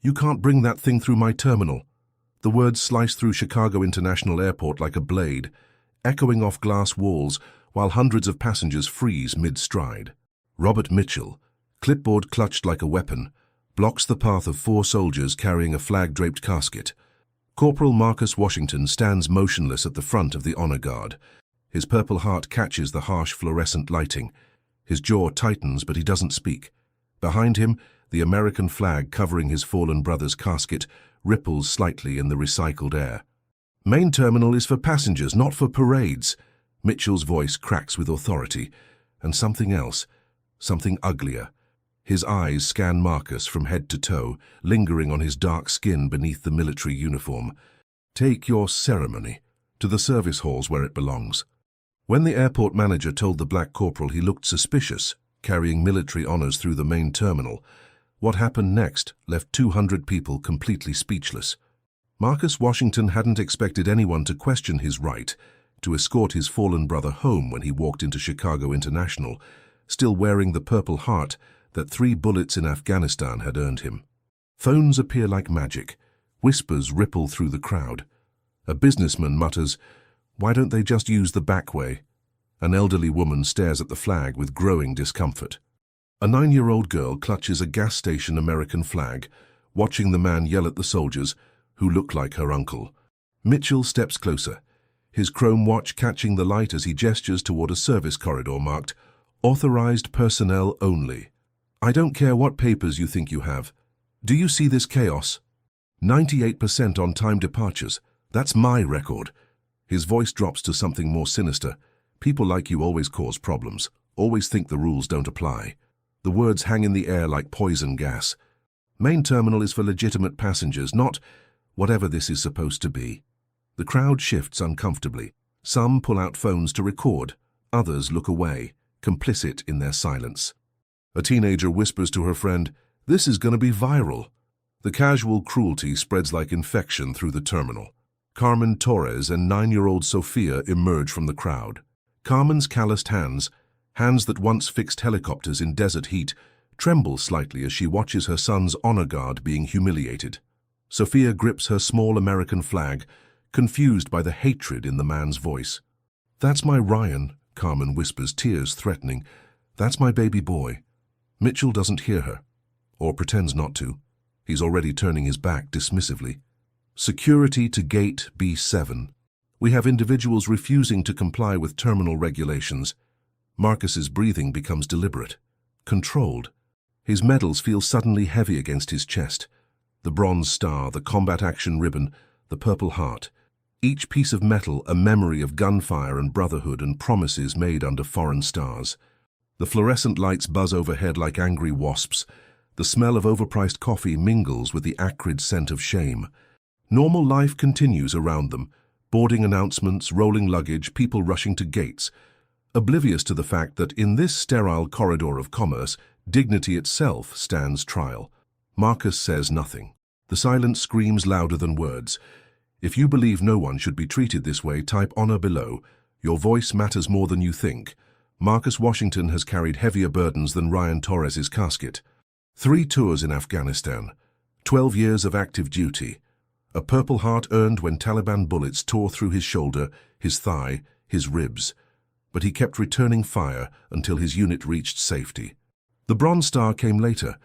"You can't bring that thing through my terminal." The words slice through Chicago International Airport like a blade, echoing off glass walls while hundreds of passengers freeze mid-stride. Robert Mitchell, clipboard clutched like a weapon, blocks the path of 4 soldiers carrying a flag-draped casket. Corporal Marcus Washington stands motionless at the front of the honor guard. His Purple Heart catches the harsh fluorescent lighting. His jaw tightens, but he doesn't speak. Behind him, the American flag covering his fallen brother's casket ripples slightly in the recycled air. "Main terminal is for passengers, not for parades." Mitchell's voice cracks with authority. And something else, something uglier. His eyes scan Marcus from head to toe, lingering on his dark skin beneath the military uniform. "Take your ceremony to the service halls where it belongs." When the airport manager told the black corporal he looked suspicious, carrying military honors through the main terminal, what happened next left 200 people completely speechless. Marcus Washington hadn't expected anyone to question his right to escort his fallen brother home when he walked into Chicago International, still wearing the Purple Heart that 3 bullets in Afghanistan had earned him. Phones appear like magic. Whispers ripple through the crowd. A businessman mutters, "Why don't they just use the back way?" An elderly woman stares at the flag with growing discomfort. A 9-year-old girl clutches a gas station American flag, watching the man yell at the soldiers, who look like her uncle. Mitchell steps closer, his chrome watch catching the light as he gestures toward a service corridor marked, "Authorized personnel only." "I don't care what papers you think you have. Do you see this chaos? 98% on-time departures. That's my record." His voice drops to something more sinister. "People like you always cause problems, always think the rules don't apply." The words hang in the air like poison gas. Main terminal is for legitimate passengers, not whatever this is supposed to be. The crowd shifts uncomfortably. Some pull out phones to record. Others look away, complicit in their silence. A teenager whispers to her friend, "This is going to be viral." The casual cruelty spreads like infection through the terminal. Carmen Torres and 9-year-old Sophia emerge from the crowd. Carmen's calloused hands that once fixed helicopters in desert heat, tremble slightly as she watches her son's honor guard being humiliated. Sophia grips her small American flag, confused by the hatred in the man's voice. "That's my Ryan," Carmen whispers, tears threatening. "That's my baby boy." Mitchell doesn't hear her, or pretends not to. He's already turning his back dismissively. Security to gate B7. We have individuals refusing to comply with terminal regulations. Marcus's breathing becomes deliberate, controlled. His medals feel suddenly heavy against his chest. The Bronze Star, the Combat Action Ribbon, the Purple Heart. Each piece of metal a memory of gunfire and brotherhood and promises made under foreign stars. The fluorescent lights buzz overhead like angry wasps. The smell of overpriced coffee mingles with the acrid scent of shame. Normal life continues around them. Boarding announcements, rolling luggage, people rushing to gates. Oblivious to the fact that in this sterile corridor of commerce, dignity itself stands trial. Marcus says nothing. The silence screams louder than words. If you believe no one should be treated this way, type honor below. Your voice matters more than you think. Marcus Washington has carried heavier burdens than Ryan Torres's casket. 3 tours in Afghanistan. 12 years of active duty. A Purple Heart earned when Taliban bullets tore through his shoulder, his thigh, his ribs. But he kept returning fire until his unit reached safety. The Bronze Star came later,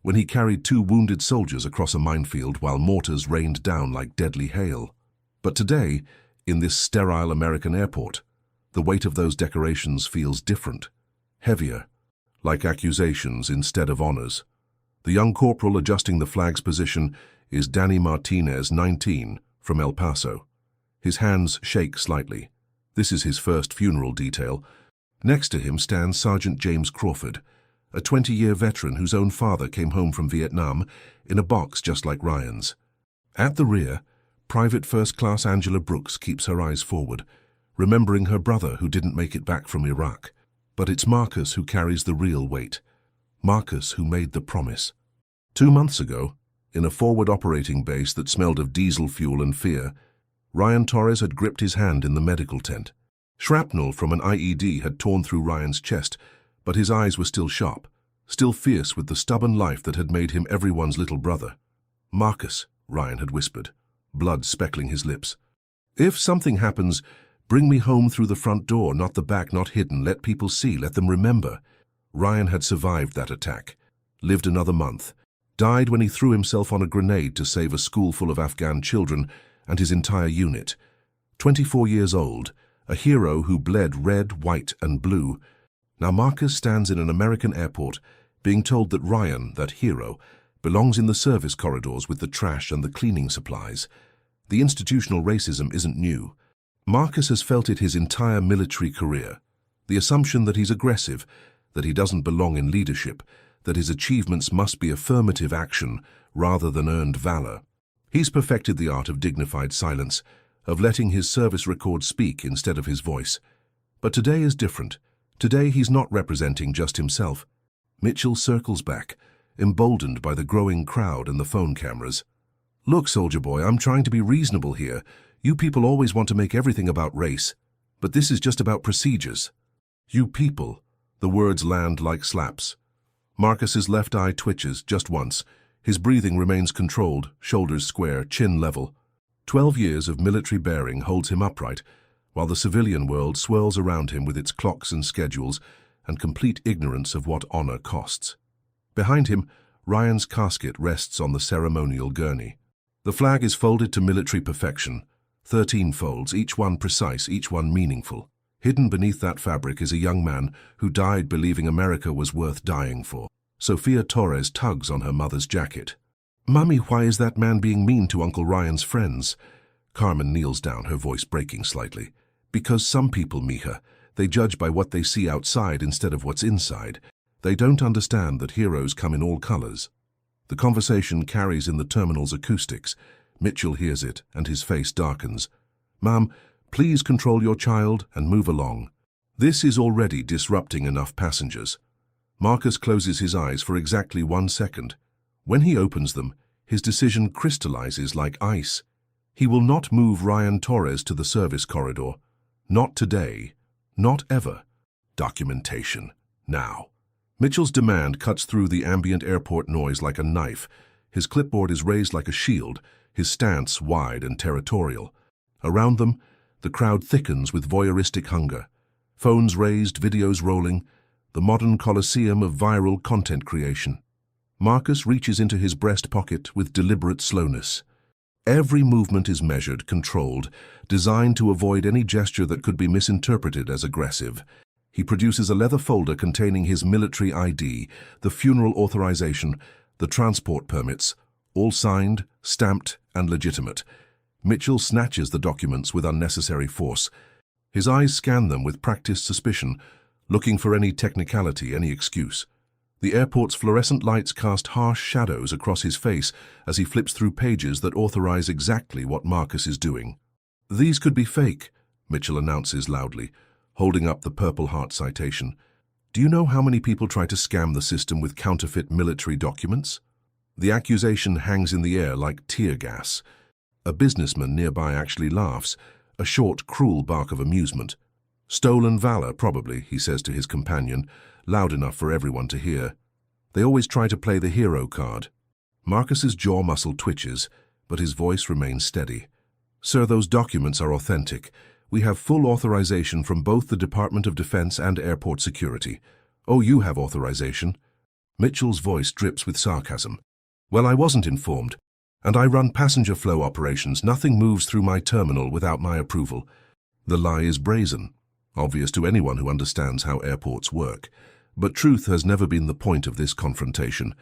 when he carried 2 wounded soldiers across a minefield while mortars rained down like deadly hail. But today, in this sterile American airport, the weight of those decorations feels different, heavier, like accusations instead of honors. The young corporal adjusting the flag's position is Danny Martinez, 19, from El Paso. His hands shake slightly. This is his first funeral detail. Next to him stands Sergeant James Crawford, a 20-year veteran whose own father came home from Vietnam in a box just like Ryan's. At the rear, Private First Class Angela Brooks keeps her eyes forward, remembering her brother who didn't make it back from Iraq. But it's Marcus who carries the real weight. Marcus who made the promise. 2 months ago, in a forward operating base that smelled of diesel fuel and fear, Ryan Torres had gripped his hand in the medical tent. Shrapnel from an IED had torn through Ryan's chest, but his eyes were still sharp, still fierce with the stubborn life that had made him everyone's little brother. Marcus, Ryan had whispered, blood speckling his lips. If something happens, bring me home through the front door, not the back, not hidden. Let people see, let them remember. Ryan had survived that attack, lived another month, died when he threw himself on a grenade to save a school full of Afghan children and his entire unit. 24 years old, a hero who bled red, white, and blue. Now Marcus stands in an American airport, being told that Ryan, that hero, belongs in the service corridors with the trash and the cleaning supplies. The institutional racism isn't new. Marcus has felt it his entire military career. The assumption that he's aggressive, that he doesn't belong in leadership, that his achievements must be affirmative action rather than earned valor. He's perfected the art of dignified silence, of letting his service record speak instead of his voice. But today is different. Today he's not representing just himself. Mitchell circles back, emboldened by the growing crowd and the phone cameras. Look, soldier boy, I'm trying to be reasonable here. You people always want to make everything about race, but this is just about procedures. You people. The words land like slaps. Marcus's left eye twitches just once. His breathing remains controlled, shoulders square, chin level. 12 years of military bearing holds him upright, while the civilian world swirls around him with its clocks and schedules and complete ignorance of what honor costs. Behind him, Ryan's casket rests on the ceremonial gurney. The flag is folded to military perfection, 13 folds, each one precise, each one meaningful. Hidden beneath that fabric is a young man who died believing America was worth dying for. Sophia Torres tugs on her mother's jacket. "Mummy, why is that man being mean to Uncle Ryan's friends?" Carmen kneels down, her voice breaking slightly. "Because some people, Mija, they judge by what they see outside instead of what's inside. They don't understand that heroes come in all colors." The conversation carries in the terminal's acoustics. Mitchell hears it, and his face darkens. "Ma'am, please control your child and move along. This is already disrupting enough passengers." Marcus closes his eyes for exactly 1 second. When he opens them, his decision crystallizes like ice. He will not move Ryan Torres to the service corridor. Not today. Not ever. Documentation. Now. Mitchell's demand cuts through the ambient airport noise like a knife. His clipboard is raised like a shield, his stance wide and territorial. Around them, the crowd thickens with voyeuristic hunger. Phones raised, videos rolling, the modern coliseum of viral content creation. Marcus reaches into his breast pocket with deliberate slowness. Every movement is measured, controlled, designed to avoid any gesture that could be misinterpreted as aggressive. He produces a leather folder containing his military ID, the funeral authorization, the transport permits, all signed, stamped, and legitimate. Mitchell snatches the documents with unnecessary force. His eyes scan them with practiced suspicion, looking for any technicality, any excuse. The airport's fluorescent lights cast harsh shadows across his face as he flips through pages that authorize exactly what Marcus is doing. "These could be fake," Mitchell announces loudly, holding up the Purple Heart citation. "Do you know how many people try to scam the system with counterfeit military documents?" The accusation hangs in the air like tear gas. A businessman nearby actually laughs, a short, cruel bark of amusement. "Stolen valor, probably," he says to his companion, loud enough for everyone to hear. They always try to play the hero card. Marcus's jaw muscle twitches, but his voice remains steady. "Sir, those documents are authentic. We have full authorization from both the Department of Defense and Airport Security." "Oh, you have authorization?" Mitchell's voice drips with sarcasm. "Well, I wasn't informed. And I run passenger flow operations. Nothing moves through my terminal without my approval." The lie is brazen, obvious to anyone who understands how airports work. But truth has never been the point of this confrontation.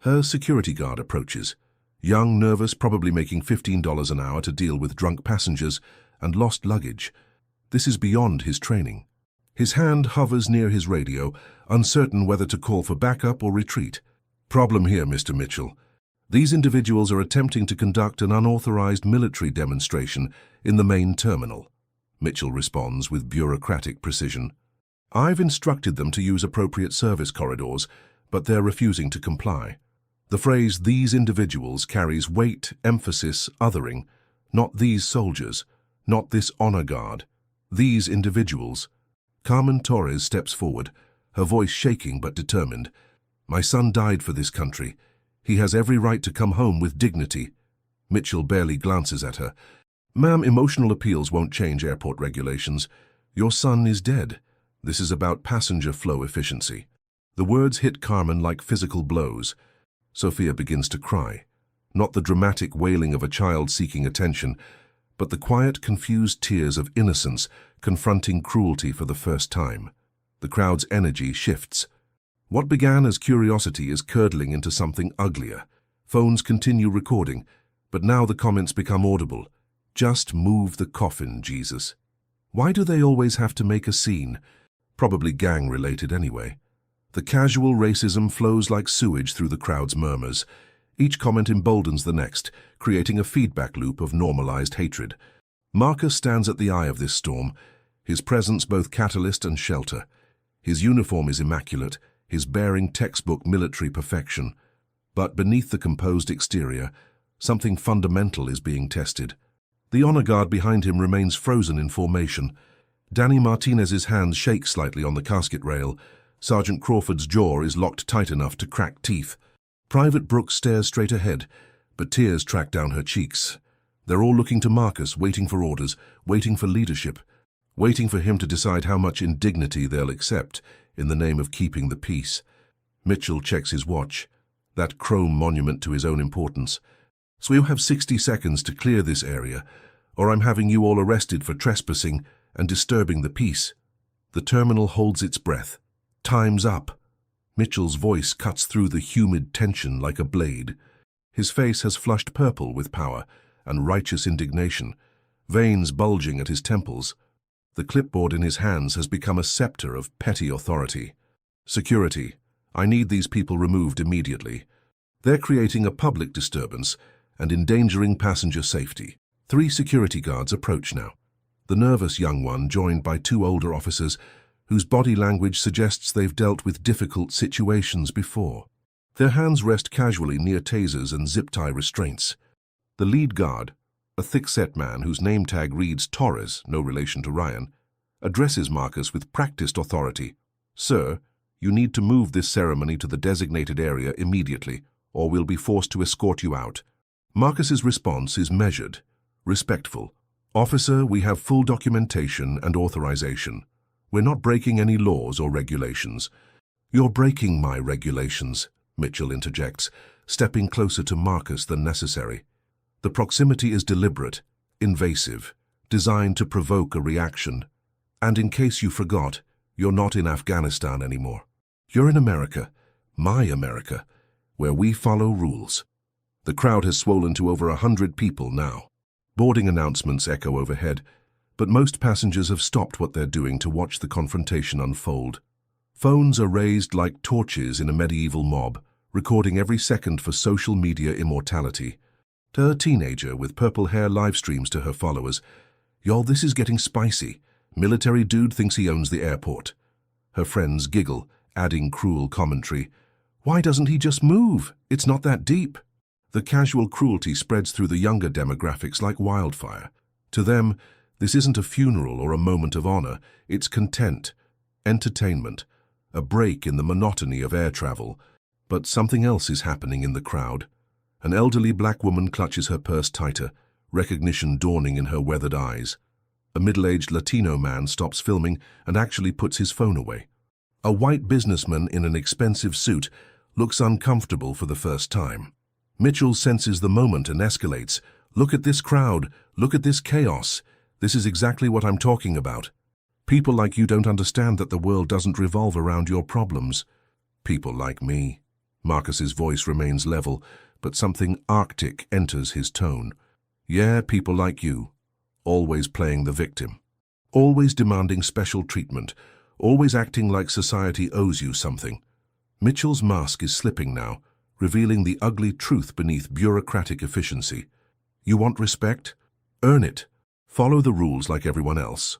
Her security guard approaches. Young, nervous, probably making $15 an hour to deal with drunk passengers and lost luggage. This is beyond his training. His hand hovers near his radio, uncertain whether to call for backup or retreat. "Problem here, Mr. Mitchell. These individuals are attempting to conduct an unauthorized military demonstration in the main terminal." Mitchell responds with bureaucratic precision. "I've instructed them to use appropriate service corridors, but they're refusing to comply." The phrase "these individuals" carries weight, emphasis, othering. Not "these soldiers," not "this honor guard." "These individuals." Carmen Torres steps forward, her voice shaking but determined. "My son died for this country. He has every right to come home with dignity. Mitchell barely glances at her. Ma'am, emotional appeals won't change airport regulations. Your son is dead. This is about passenger flow efficiency. The words hit Carmen like physical blows. Sophia begins to cry. Not the dramatic wailing of a child seeking attention, but the quiet, confused tears of innocence confronting cruelty for the first time. The crowd's energy shifts. What began as curiosity is curdling into something uglier. Phones continue recording, but now the comments become audible. Just move the coffin, Jesus. Why do they always have to make a scene? Probably gang-related anyway. The casual racism flows like sewage through the crowd's murmurs. Each comment emboldens the next, creating a feedback loop of normalized hatred. Marcus stands at the eye of this storm, his presence both catalyst and shelter. His uniform is immaculate, his bearing textbook military perfection. But beneath the composed exterior, something fundamental is being tested. The honor guard behind him remains frozen in formation. Danny Martinez's hands shake slightly on the casket rail. Sergeant Crawford's jaw is locked tight enough to crack teeth. Private Brooks stares straight ahead, but tears track down her cheeks. They're all looking to Marcus, waiting for orders, waiting for leadership, waiting for him to decide how much indignity they'll accept in the name of keeping the peace. Mitchell checks his watch, that chrome monument to his own importance. So you have 60 seconds to clear this area, or I'm having you all arrested for trespassing and disturbing the peace. The terminal holds its breath. Time's up. Mitchell's voice cuts through the humid tension like a blade. His face has flushed purple with power and righteous indignation, veins bulging at his temples. The clipboard in his hands has become a scepter of petty authority. Security. I need these people removed immediately. They're creating a public disturbance and endangering passenger safety. 3 security guards approach now. The nervous young one joined by 2 older officers whose body language suggests they've dealt with difficult situations before. Their hands rest casually near tasers and zip-tie restraints. The lead guard, a thick-set man whose name tag reads Torres, no relation to Ryan, addresses Marcus with practiced authority. Sir, you need to move this ceremony to the designated area immediately, or we'll be forced to escort you out. Marcus's response is measured, respectful. Officer, we have full documentation and authorization. We're not breaking any laws or regulations. You're breaking my regulations, Mitchell interjects, stepping closer to Marcus than necessary. The proximity is deliberate, invasive, designed to provoke a reaction. And in case you forgot, you're not in Afghanistan anymore. You're in America, my America, where we follow rules. The crowd has swollen to over 100 people now. Boarding announcements echo overhead, but most passengers have stopped what they're doing to watch the confrontation unfold. Phones are raised like torches in a medieval mob, recording every second for social media immortality. To a teenager with purple hair live streams to her followers, "Y'all, this is getting spicy. Military dude thinks he owns the airport." Her friends giggle, adding cruel commentary. "Why doesn't he just move? It's not that deep." The casual cruelty spreads through the younger demographics like wildfire. To them, this isn't a funeral or a moment of honor, it's content, entertainment, a break in the monotony of air travel. But something else is happening in the crowd. An elderly black woman clutches her purse tighter, recognition dawning in her weathered eyes. A middle-aged Latino man stops filming and actually puts his phone away. A white businessman in an expensive suit looks uncomfortable for the first time. Mitchell senses the moment and escalates. "Look at this crowd, look at this chaos. This is exactly what I'm talking about. People like you don't understand that the world doesn't revolve around your problems." "People like me." Marcus's voice remains level, but something arctic enters his tone. "Yeah, people like you. Always playing the victim. Always demanding special treatment. Always acting like society owes you something." Mitchell's mask is slipping now, revealing the ugly truth beneath bureaucratic efficiency. "You want respect? Earn it. Follow the rules like everyone else."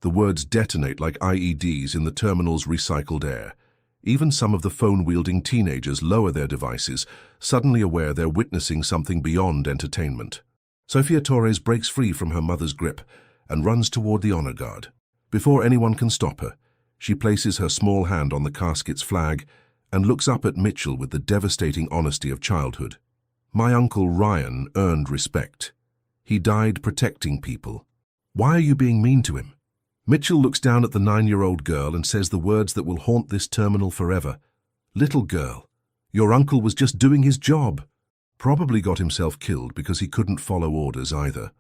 The words detonate like IEDs in the terminal's recycled air. Even some of the phone-wielding teenagers lower their devices, suddenly aware they're witnessing something beyond entertainment. Sophia Torres breaks free from her mother's grip and runs toward the honor guard. Before anyone can stop her, she places her small hand on the casket's flag and looks up at Mitchell with the devastating honesty of childhood. My uncle Ryan earned respect. He died protecting people. Why are you being mean to him? Mitchell looks down at the 9-year-old girl and says the words that will haunt this terminal forever. Little girl, your uncle was just doing his job. Probably got himself killed because he couldn't follow orders either.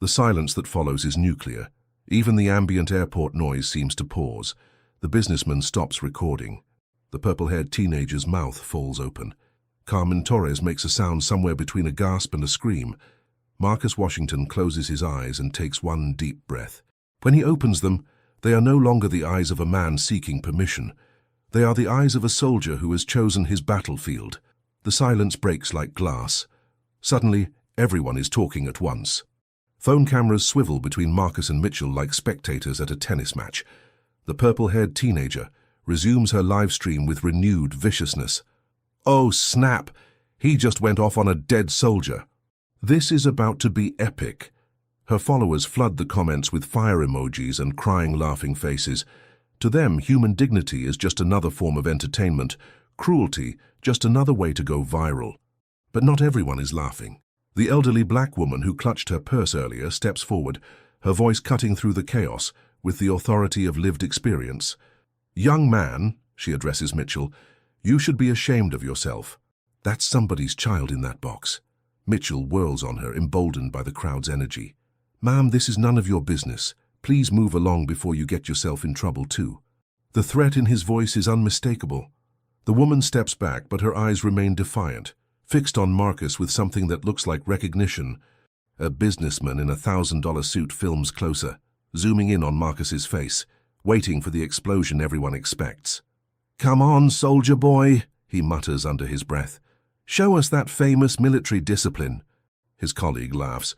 The silence that follows is nuclear. Even the ambient airport noise seems to pause. The businessman stops recording. The purple-haired teenager's mouth falls open. Carmen Torres makes a sound somewhere between a gasp and a scream. Marcus Washington closes his eyes and takes one deep breath. When he opens them, they are no longer the eyes of a man seeking permission. They are the eyes of a soldier who has chosen his battlefield. The silence breaks like glass. Suddenly, everyone is talking at once. Phone cameras swivel between Marcus and Mitchell like spectators at a tennis match. The purple-haired teenager resumes her live stream with renewed viciousness. Oh, snap! He just went off on a dead soldier. This is about to be epic. Her followers flood the comments with fire emojis and crying, laughing faces. To them, human dignity is just another form of entertainment, cruelty just another way to go viral. But not everyone is laughing. The elderly black woman who clutched her purse earlier steps forward, her voice cutting through the chaos with the authority of lived experience. Young man, she addresses Mitchell, you should be ashamed of yourself. That's somebody's child in that box. Mitchell whirls on her, emboldened by the crowd's energy. Ma'am, this is none of your business. Please move along before you get yourself in trouble too. The threat in his voice is unmistakable. The woman steps back, but her eyes remain defiant, fixed on Marcus with something that looks like recognition. A businessman in a $1,000 suit films closer, zooming in on Marcus's face, waiting for the explosion everyone expects. Come on, soldier boy, he mutters under his breath. Show us that famous military discipline. His colleague laughs.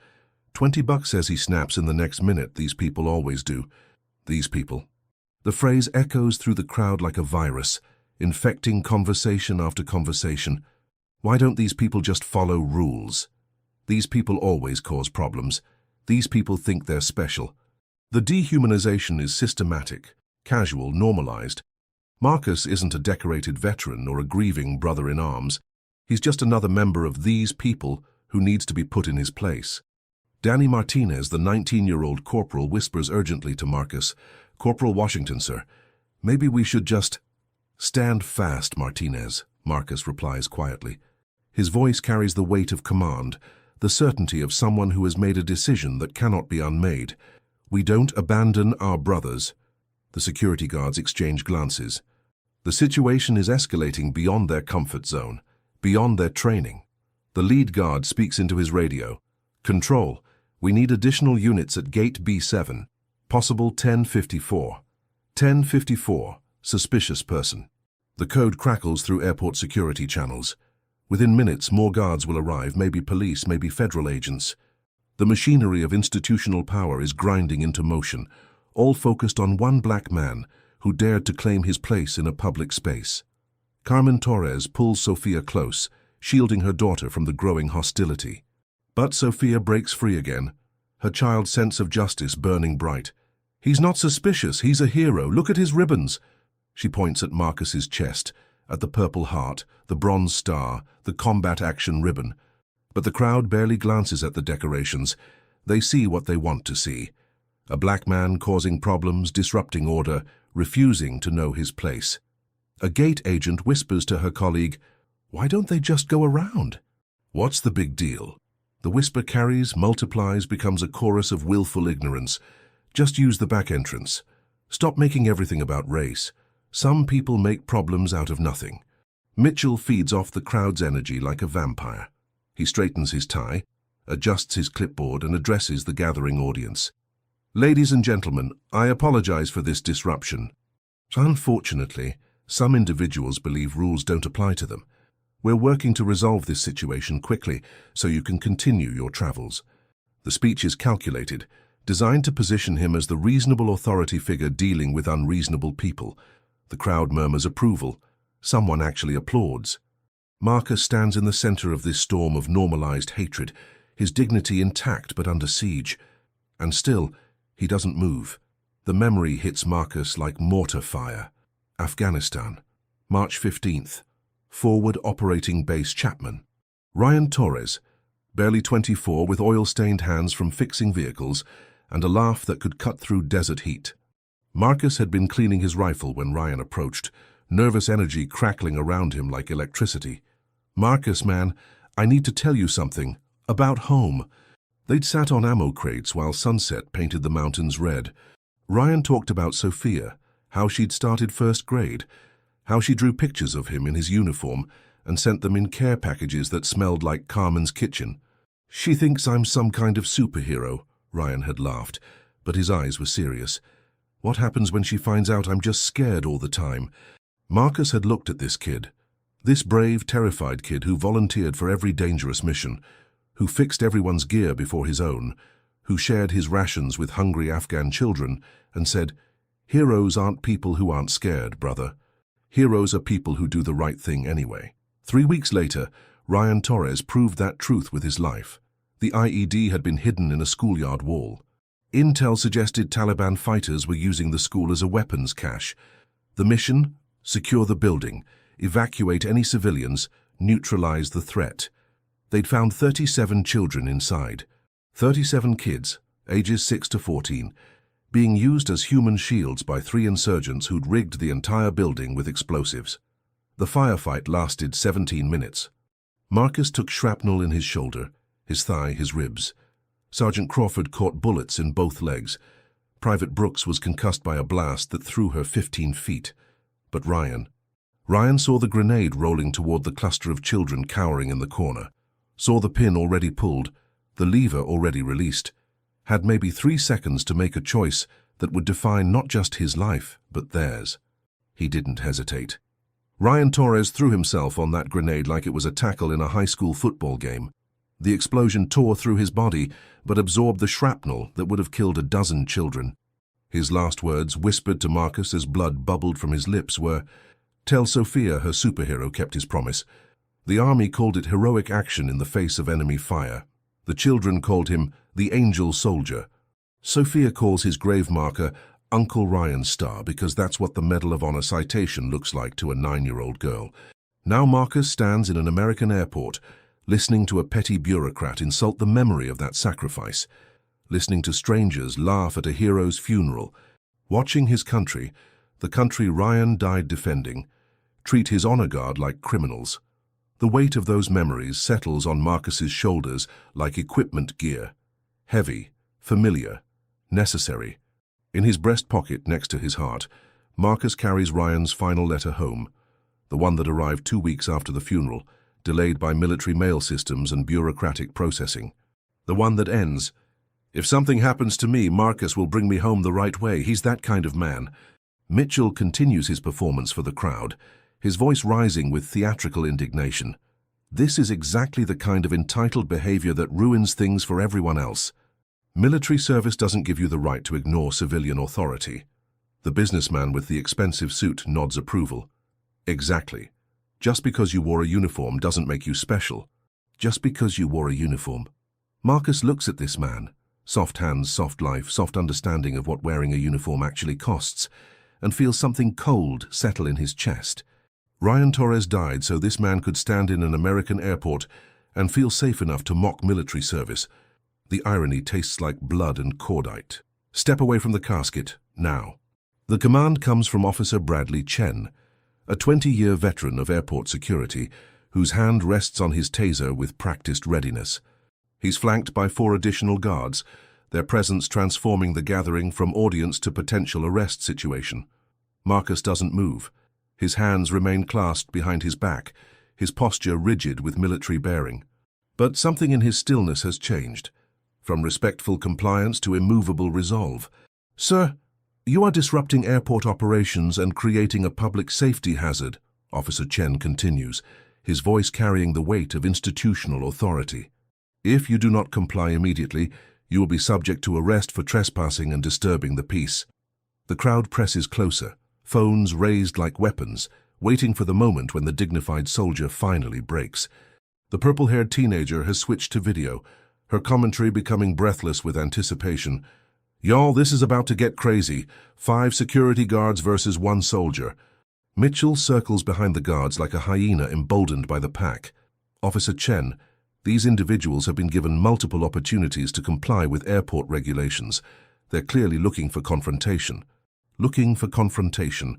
$20 as he snaps in the next minute. These people always do. These people. The phrase echoes through the crowd like a virus, infecting conversation after conversation. Why don't these people just follow rules? These people always cause problems. These people think they're special. The dehumanization is systematic, casual, normalized. Marcus isn't a decorated veteran or a grieving brother-in-arms. He's just another member of these people who needs to be put in his place. Danny Martinez, the 19-year-old corporal, whispers urgently to Marcus, Corporal Washington, sir, maybe we should just... Stand fast, Martinez, Marcus replies quietly. His voice carries the weight of command, the certainty of someone who has made a decision that cannot be unmade. We don't abandon our brothers. The security guards exchange glances. The situation is escalating beyond their comfort zone, beyond their training. The lead guard speaks into his radio. Control, we need additional units at Gate B7. Possible 1054. 1054. Suspicious person. The code crackles through airport security channels. Within minutes, more guards will arrive, maybe police, maybe federal agents. The machinery of institutional power is grinding into motion, all focused on one black man who dared to claim his place in a public space. Carmen Torres pulls Sophia close, shielding her daughter from the growing hostility. But Sophia breaks free again, her child's sense of justice burning bright. He's not suspicious, he's a hero, look at his ribbons. She points at Marcus's chest, at the Purple Heart, the Bronze Star, the Combat Action Ribbon. But the crowd barely glances at the decorations. They see what they want to see. A black man causing problems, disrupting order, refusing to know his place. A gate agent whispers to her colleague, "Why don't they just go around?" What's the big deal? The whisper carries, multiplies, becomes a chorus of willful ignorance. Just use the back entrance. Stop making everything about race. Some people make problems out of nothing. Mitchell feeds off the crowd's energy like a vampire. He straightens his tie, adjusts his clipboard, and addresses the gathering audience. Ladies and gentlemen, I apologize for this disruption. Unfortunately, some individuals believe rules don't apply to them. We're working to resolve this situation quickly so you can continue your travels. The speech is calculated, designed to position him as the reasonable authority figure dealing with unreasonable people. The crowd murmurs approval. Someone actually applauds. Marcus stands in the center of this storm of normalized hatred, his dignity intact but under siege. And still, he doesn't move. The memory hits Marcus like mortar fire. Afghanistan. March 15th. Forward Operating Base Chapman. Ryan Torres, barely 24, with oil-stained hands from fixing vehicles and a laugh that could cut through desert heat. Marcus had been cleaning his rifle when Ryan approached, nervous energy crackling around him like electricity. "Marcus, man, I need to tell you something. About home." They'd sat on ammo crates while sunset painted the mountains red. Ryan talked about Sophia, how she'd started first grade, how she drew pictures of him in his uniform and sent them in care packages that smelled like Carmen's kitchen. "She thinks I'm some kind of superhero," Ryan had laughed, but his eyes were serious. "What happens when she finds out I'm just scared all the time?" Marcus had looked at this kid, this brave, terrified kid who volunteered for every dangerous mission, who fixed everyone's gear before his own, who shared his rations with hungry Afghan children, and said, "Heroes aren't people who aren't scared, brother. Heroes are people who do the right thing anyway." 3 weeks later, Ryan Torres proved that truth with his life. The IED had been hidden in a schoolyard wall. Intel suggested Taliban fighters were using the school as a weapons cache. The mission? Secure the building, evacuate any civilians, neutralize the threat. They'd found 37 children inside. 37 kids, ages 6 to 14, being used as human shields by 3 insurgents who'd rigged the entire building with explosives. The firefight lasted 17 minutes. Marcus took shrapnel in his shoulder, his thigh, his ribs. Sergeant Crawford caught bullets in both legs. Private Brooks was concussed by a blast that threw her 15 feet. But Ryan saw the grenade rolling toward the cluster of children cowering in the corner, saw the pin already pulled, the lever already released, had maybe 3 seconds to make a choice that would define not just his life, but theirs. He didn't hesitate. Ryan Torres threw himself on that grenade like it was a tackle in a high school football game. The explosion tore through his body, but absorbed the shrapnel that would have killed a dozen children. His last words, whispered to Marcus as blood bubbled from his lips, were, "Tell Sophia her superhero kept his promise." The army called it heroic action in the face of enemy fire. The children called him the Angel Soldier. Sophia calls his grave marker Uncle Ryan Star because that's what the Medal of Honor citation looks like to a 9-year-old girl. Now Marcus stands in an American airport, listening to a petty bureaucrat insult the memory of that sacrifice, listening to strangers laugh at a hero's funeral, watching his country, the country Ryan died defending, treat his honor guard like criminals. The weight of those memories settles on Marcus's shoulders like equipment gear. Heavy, familiar, necessary. In his breast pocket next to his heart, Marcus carries Ryan's final letter home, the one that arrived 2 weeks after the funeral, delayed by military mail systems and bureaucratic processing. The one that ends, "If something happens to me, Marcus will bring me home the right way. He's that kind of man." Mitchell continues his performance for the crowd, his voice rising with theatrical indignation. This is exactly the kind of entitled behavior that ruins things for everyone else. Military service doesn't give you the right to ignore civilian authority. The businessman with the expensive suit nods approval. Exactly. Just because you wore a uniform doesn't make you special. Just because you wore a uniform. Marcus looks at this man, soft hands, soft life, soft understanding of what wearing a uniform actually costs, and feels something cold settle in his chest. Ryan Torres died so this man could stand in an American airport and feel safe enough to mock military service. The irony tastes like blood and cordite. Step away from the casket, now. The command comes from Officer Bradley Chen, a 20-year veteran of airport security, whose hand rests on his taser with practiced readiness. He's flanked by 4 additional guards, their presence transforming the gathering from audience to potential arrest situation. Marcus doesn't move. His hands remain clasped behind his back, his posture rigid with military bearing. But something in his stillness has changed, from respectful compliance to immovable resolve. "Sir, you are disrupting airport operations and creating a public safety hazard," Officer Chen continues, his voice carrying the weight of institutional authority. "If you do not comply immediately, you will be subject to arrest for trespassing and disturbing the peace." The crowd presses closer, phones raised like weapons, waiting for the moment when the dignified soldier finally breaks. The purple-haired teenager has switched to video, her commentary becoming breathless with anticipation. "Y'all, this is about to get crazy. 5 security guards versus 1 soldier. Mitchell circles behind the guards like a hyena emboldened by the pack. Officer Chen, these individuals have been given multiple opportunities to comply with airport regulations. They're clearly looking for confrontation. Looking for confrontation.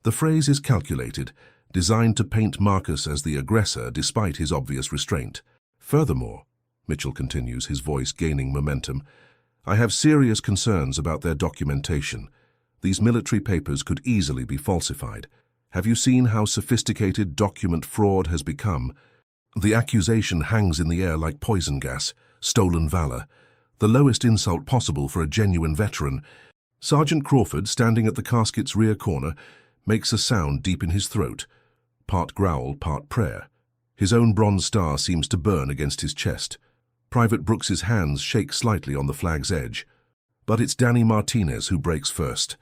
The phrase is calculated, designed to paint Marcus as the aggressor despite his obvious restraint. Furthermore, Mitchell continues, his voice gaining momentum, I have serious concerns about their documentation. These military papers could easily be falsified. Have you seen how sophisticated document fraud has become? The accusation hangs in the air like poison gas, stolen valor, the lowest insult possible for a genuine veteran. Sergeant Crawford, standing at the casket's rear corner, makes a sound deep in his throat, part growl, part prayer. His own bronze star seems to burn against his chest. Private Brooks's hands shake slightly on the flag's edge. But it's Danny Martinez who breaks first.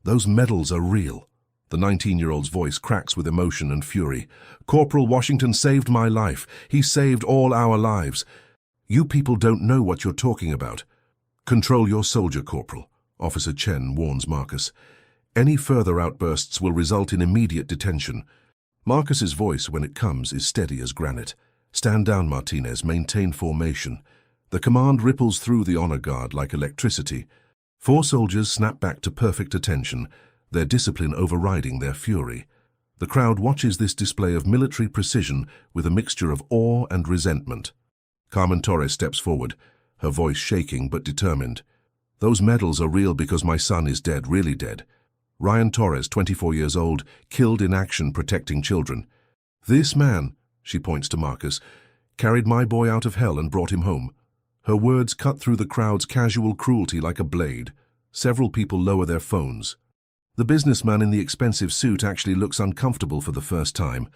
Those medals are real. The 19-year-old's voice cracks with emotion and fury. Corporal Washington saved my life. He saved all our lives. You people don't know what you're talking about. Control your soldier, Corporal, Officer Chen warns Marcus. Any further outbursts will result in immediate detention. Marcus's voice, when it comes, is steady as granite. Stand down, Martinez. Maintain formation. The command ripples through the honor guard like electricity. 4 soldiers snap back to perfect attention, their discipline overriding their fury. The crowd watches this display of military precision with a mixture of awe and resentment. Carmen Torres steps forward, her voice shaking but determined. Those medals are real because my son is dead, really dead. Ryan Torres, 24 years old, killed in action protecting children. This man, she points to Marcus, carried my boy out of hell and brought him home. Her words cut through the crowd's casual cruelty like a blade. Several people lower their phones. The businessman in the expensive suit actually looks uncomfortable for the first time.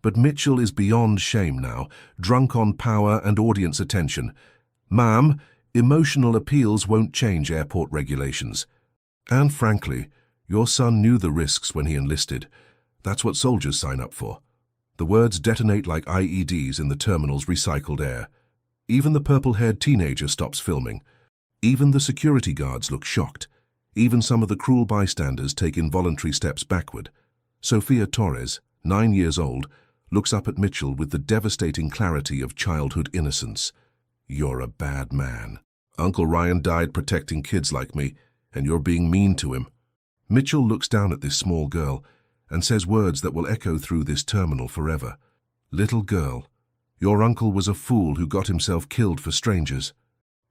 But Mitchell is beyond shame now, drunk on power and audience attention. Ma'am, emotional appeals won't change airport regulations. And frankly, your son knew the risks when he enlisted. That's what soldiers sign up for. The words detonate like IEDs in the terminal's recycled air. Even the purple-haired teenager stops filming. Even the security guards look shocked. Even some of the cruel bystanders take involuntary steps backward. Sophia Torres, 9 years old, looks up at Mitchell with the devastating clarity of childhood innocence. You're a bad man. Uncle Ryan died protecting kids like me, and you're being mean to him. Mitchell looks down at this small girl and says words that will echo through this terminal forever. Little girl, your uncle was a fool who got himself killed for strangers.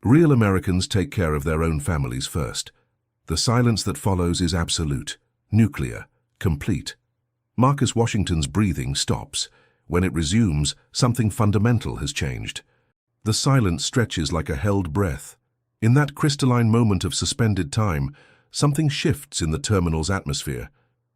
Real Americans take care of their own families first. The silence that follows is absolute, nuclear, complete. Marcus Washington's breathing stops. When it resumes, something fundamental has changed. The silence stretches like a held breath. In that crystalline moment of suspended time, something shifts in the terminal's atmosphere.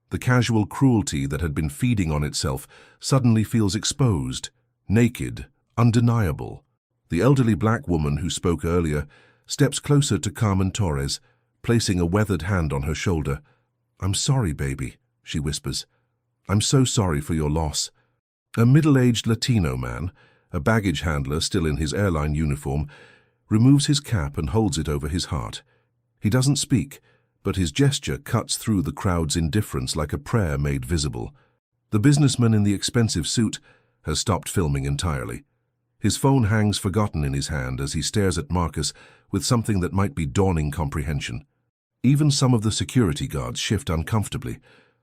The casual cruelty that had been feeding on itself suddenly feels exposed, naked, undeniable. The elderly black woman who spoke earlier steps closer to Carmen Torres, placing a weathered hand on her shoulder. I'm sorry, baby, she whispers. I'm so sorry for your loss. A middle-aged Latino man, a baggage handler still in his airline uniform, removes his cap and holds it over his heart. He doesn't speak, but his gesture cuts through the crowd's indifference like a prayer made visible. The businessman in the expensive suit has stopped filming entirely. His phone hangs forgotten in his hand as he stares at Marcus with something that might be dawning comprehension. Even some of the security guards shift uncomfortably.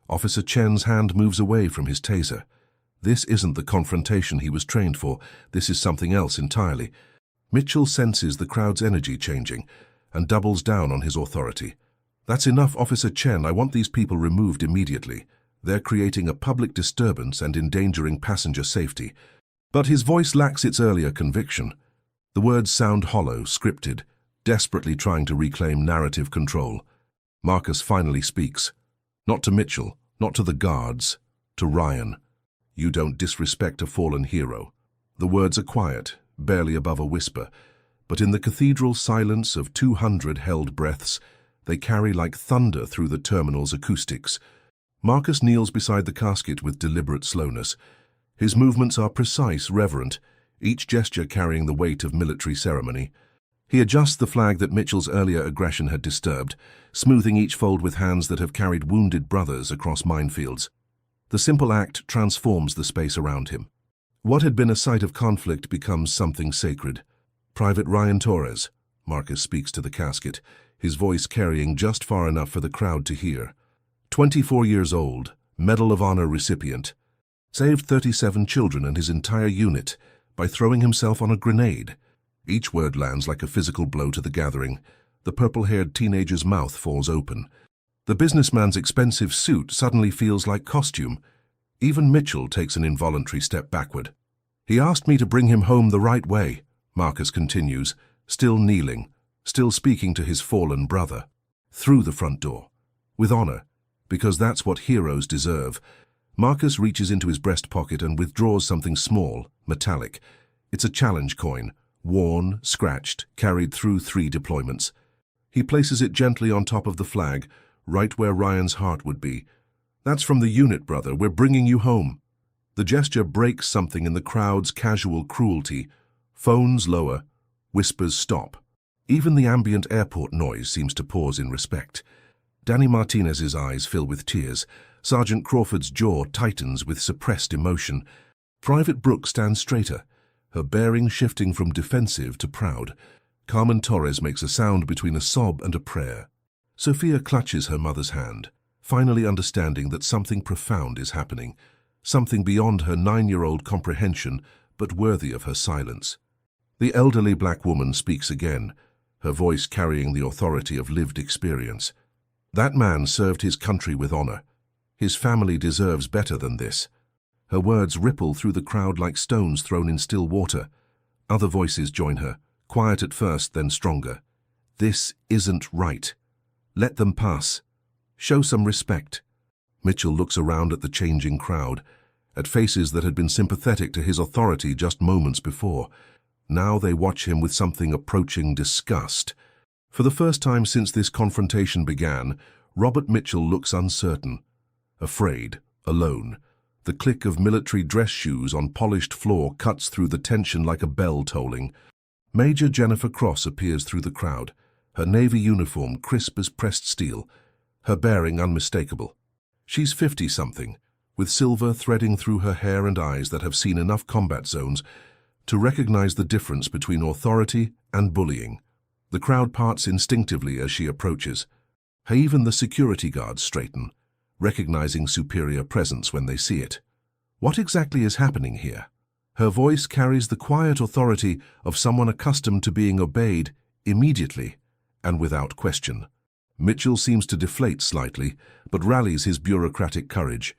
Officer Chen's hand moves away from his taser. This isn't the confrontation he was trained for. This is something else entirely. Mitchell senses the crowd's energy changing and doubles down on his authority. That's enough, Officer Chen. I want these people removed immediately. They're creating a public disturbance and endangering passenger safety. But his voice lacks its earlier conviction. The words sound hollow, scripted, desperately trying to reclaim narrative control. Marcus finally speaks. Not to Mitchell, not to the guards, to Ryan. You don't disrespect a fallen hero. The words are quiet, barely above a whisper, but in the cathedral silence of 200 held breaths, they carry like thunder through the terminal's acoustics. Marcus kneels beside the casket with deliberate slowness. His movements are precise, reverent, each gesture carrying the weight of military ceremony. He adjusts the flag that Mitchell's earlier aggression had disturbed, smoothing each fold with hands that have carried wounded brothers across minefields. The simple act transforms the space around him. What had been a site of conflict becomes something sacred. Private Ryan Torres, Marcus speaks to the casket, his voice carrying just far enough for the crowd to hear. 24 years old, Medal of Honor recipient. Saved 37 children and his entire unit by throwing himself on a grenade. Each word lands like a physical blow to the gathering. The purple-haired teenager's mouth falls open. The businessman's expensive suit suddenly feels like costume. Even Mitchell takes an involuntary step backward. He asked me to bring him home the right way, Marcus continues, still kneeling, still speaking to his fallen brother. Through the front door. With honor, because that's what heroes deserve. Marcus reaches into his breast pocket and withdraws something small, metallic. It's a challenge coin, worn, scratched, carried through 3 deployments. He places it gently on top of the flag, right where Ryan's heart would be. That's from the unit, brother. We're bringing you home. The gesture breaks something in the crowd's casual cruelty. Phones lower, whispers stop. Even the ambient airport noise seems to pause in respect. Danny Martinez's eyes fill with tears. Sergeant Crawford's jaw tightens with suppressed emotion. Private Brooke stands straighter, her bearing shifting from defensive to proud. Carmen Torres makes a sound between a sob and a prayer. Sophia clutches her mother's hand, finally understanding that something profound is happening, something beyond her 9-year-old comprehension, but worthy of her silence. The elderly black woman speaks again, her voice carrying the authority of lived experience. That man served his country with honor. His family deserves better than this. Her words ripple through the crowd like stones thrown in still water. Other voices join her, quiet at first, then stronger. This isn't right. Let them pass. Show some respect. Mitchell looks around at the changing crowd, at faces that had been sympathetic to his authority just moments before. Now they watch him with something approaching disgust. For the first time since this confrontation began, Robert Mitchell looks uncertain, afraid, alone. The click of military dress shoes on polished floor cuts through the tension like a bell tolling. Major Jennifer Cross appears through the crowd, her navy uniform crisp as pressed steel, her bearing unmistakable. She's 50-something, with silver threading through her hair and eyes that have seen enough combat zones to recognize the difference between authority and bullying. The crowd parts instinctively as she approaches. Even the security guards straighten, recognizing superior presence when they see it. What exactly is happening here? Her voice carries the quiet authority of someone accustomed to being obeyed immediately and without question. Mitchell seems to deflate slightly, but rallies his bureaucratic courage.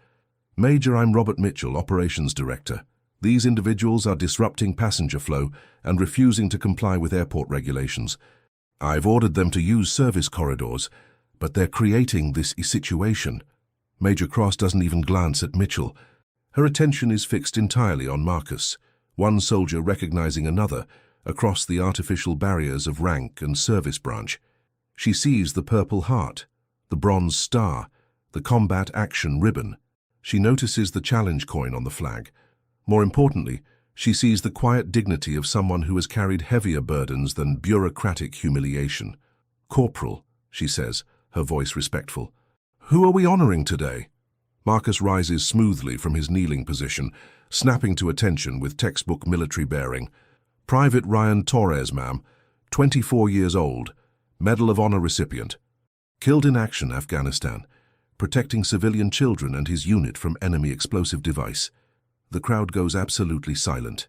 Major, I'm Robert Mitchell, Operations Director. These individuals are disrupting passenger flow and refusing to comply with airport regulations. I've ordered them to use service corridors, but they're creating this situation. Major Cross doesn't even glance at Mitchell. Her attention is fixed entirely on Marcus, one soldier recognizing another across the artificial barriers of rank and service branch. She sees the Purple Heart, the Bronze Star, the Combat Action Ribbon. She notices the challenge coin on the flag. More importantly, she sees the quiet dignity of someone who has carried heavier burdens than bureaucratic humiliation. Corporal, she says, her voice respectful. Who are we honoring today? Marcus rises smoothly from his kneeling position, snapping to attention with textbook military bearing. Private Ryan Torres, ma'am, 24 years old, Medal of Honor recipient. Killed in action, Afghanistan, protecting civilian children and his unit from enemy explosive device. The crowd goes absolutely silent.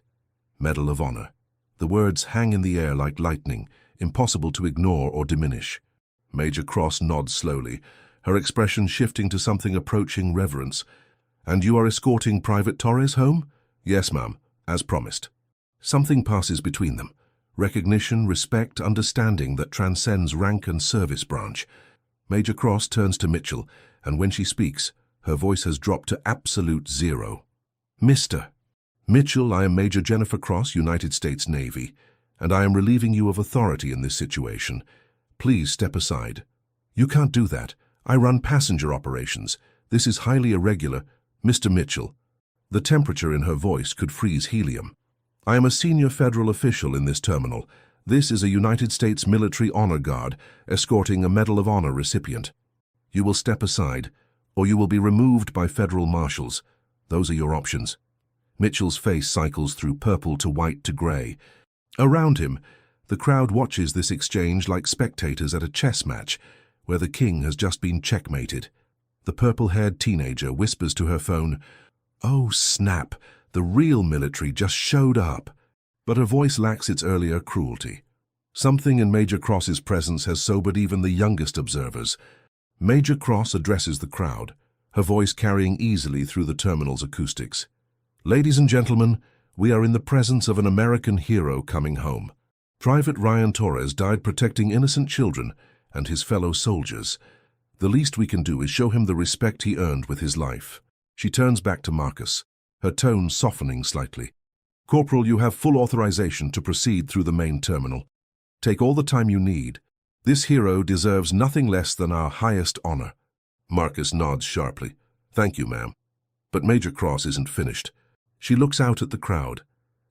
Medal of Honor. The words hang in the air like lightning, impossible to ignore or diminish. Major Cross nods slowly, her expression shifting to something approaching reverence. And you are escorting Private Torres home? Yes, ma'am, as promised. Something passes between them. Recognition, respect, understanding that transcends rank and service branch. Major Cross turns to Mitchell, and when she speaks, her voice has dropped to absolute zero. Mr. Mitchell, I am Major Jennifer Cross, United States Navy, and I am relieving you of authority in this situation. Please step aside. You can't do that. I run passenger operations. This is highly irregular. Mr. Mitchell. The temperature in her voice could freeze helium. I am a senior federal official in this terminal. This is a United States Military Honor Guard escorting a Medal of Honor recipient. You will step aside, or you will be removed by federal marshals. Those are your options. Mitchell's face cycles through purple to white to grey. Around him, the crowd watches this exchange like spectators at a chess match where the king has just been checkmated. The purple-haired teenager whispers to her phone, "Oh, snap, the real military just showed up." But her voice lacks its earlier cruelty. Something in Major Cross's presence has sobered even the youngest observers. Major Cross addresses the crowd, her voice carrying easily through the terminal's acoustics. "Ladies and gentlemen, we are in the presence of an American hero coming home. Private Ryan Torres died protecting innocent children and his fellow soldiers. The least we can do is show him the respect he earned with his life." She turns back to Marcus, her tone softening slightly. "Corporal, you have full authorization to proceed through the main terminal. Take all the time you need. This hero deserves nothing less than our highest honor." Marcus nods sharply. "Thank you, ma'am." But Major Cross isn't finished. She looks out at the crowd,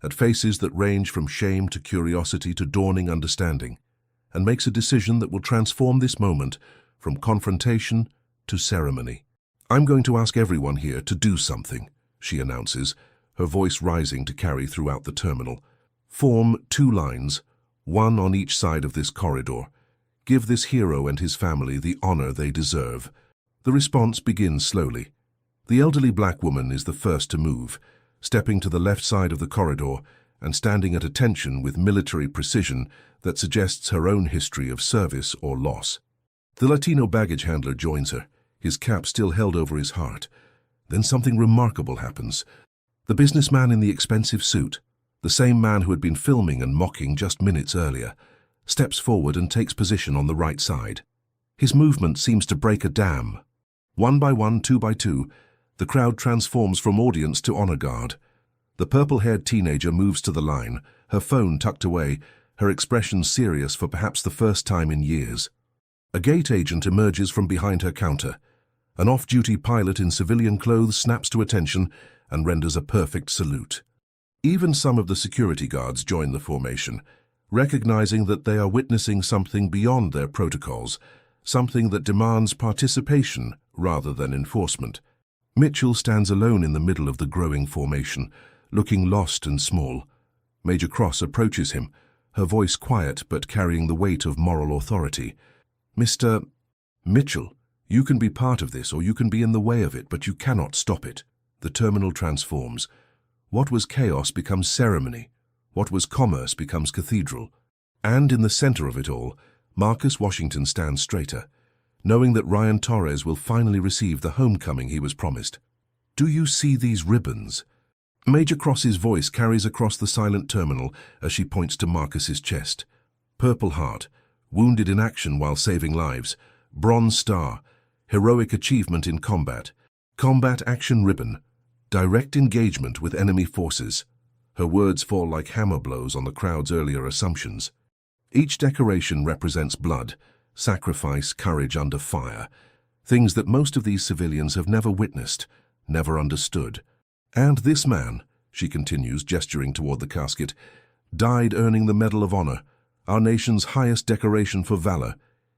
at faces that range from shame to curiosity to dawning understanding, and makes a decision that will transform this moment from confrontation to ceremony. "I'm going to ask everyone here to do something," she announces, her voice rising to carry throughout the terminal. "Form 2 lines, one on each side of this corridor. Give this hero and his family the honor they deserve." The response begins slowly. The elderly black woman is the first to move, stepping to the left side of the corridor and standing at attention with military precision that suggests her own history of service or loss. The Latino baggage handler joins her, his cap still held over his heart. Then something remarkable happens. The businessman in the expensive suit, the same man who had been filming and mocking just minutes earlier, steps forward and takes position on the right side. His movement seems to break a dam. One by one, two by two, the crowd transforms from audience to honor guard. The purple-haired teenager moves to the line, her phone tucked away, her expression serious for perhaps the first time in years. A gate agent emerges from behind her counter. An off-duty pilot in civilian clothes snaps to attention and renders a perfect salute. Even some of the security guards join the formation, recognizing that they are witnessing something beyond their protocols, something that demands participation rather than enforcement. Mitchell stands alone in the middle of the growing formation, looking lost and small. Major Cross approaches him, her voice quiet but carrying the weight of moral authority. "Mr. Mitchell, you can be part of this or you can be in the way of it, but you cannot stop it." The terminal transforms. What was chaos becomes ceremony. What was commerce becomes cathedral. And in the center of it all, Marcus Washington stands straighter, knowing that Ryan Torres will finally receive the homecoming he was promised. "Do you see these ribbons?" Major Cross's voice carries across the silent terminal as she points to Marcus's chest. Purple Heart, wounded in action while saving lives. Bronze Star, heroic achievement in combat. Combat Action Ribbon, direct engagement with enemy forces. Her words fall like hammer blows on the crowd's earlier assumptions. Each decoration represents blood, sacrifice, courage under fire, things that most of these civilians have never witnessed, never understood. "And this man," she continues, gesturing toward the casket, "died earning the Medal of Honor, our nation's highest decoration for valor.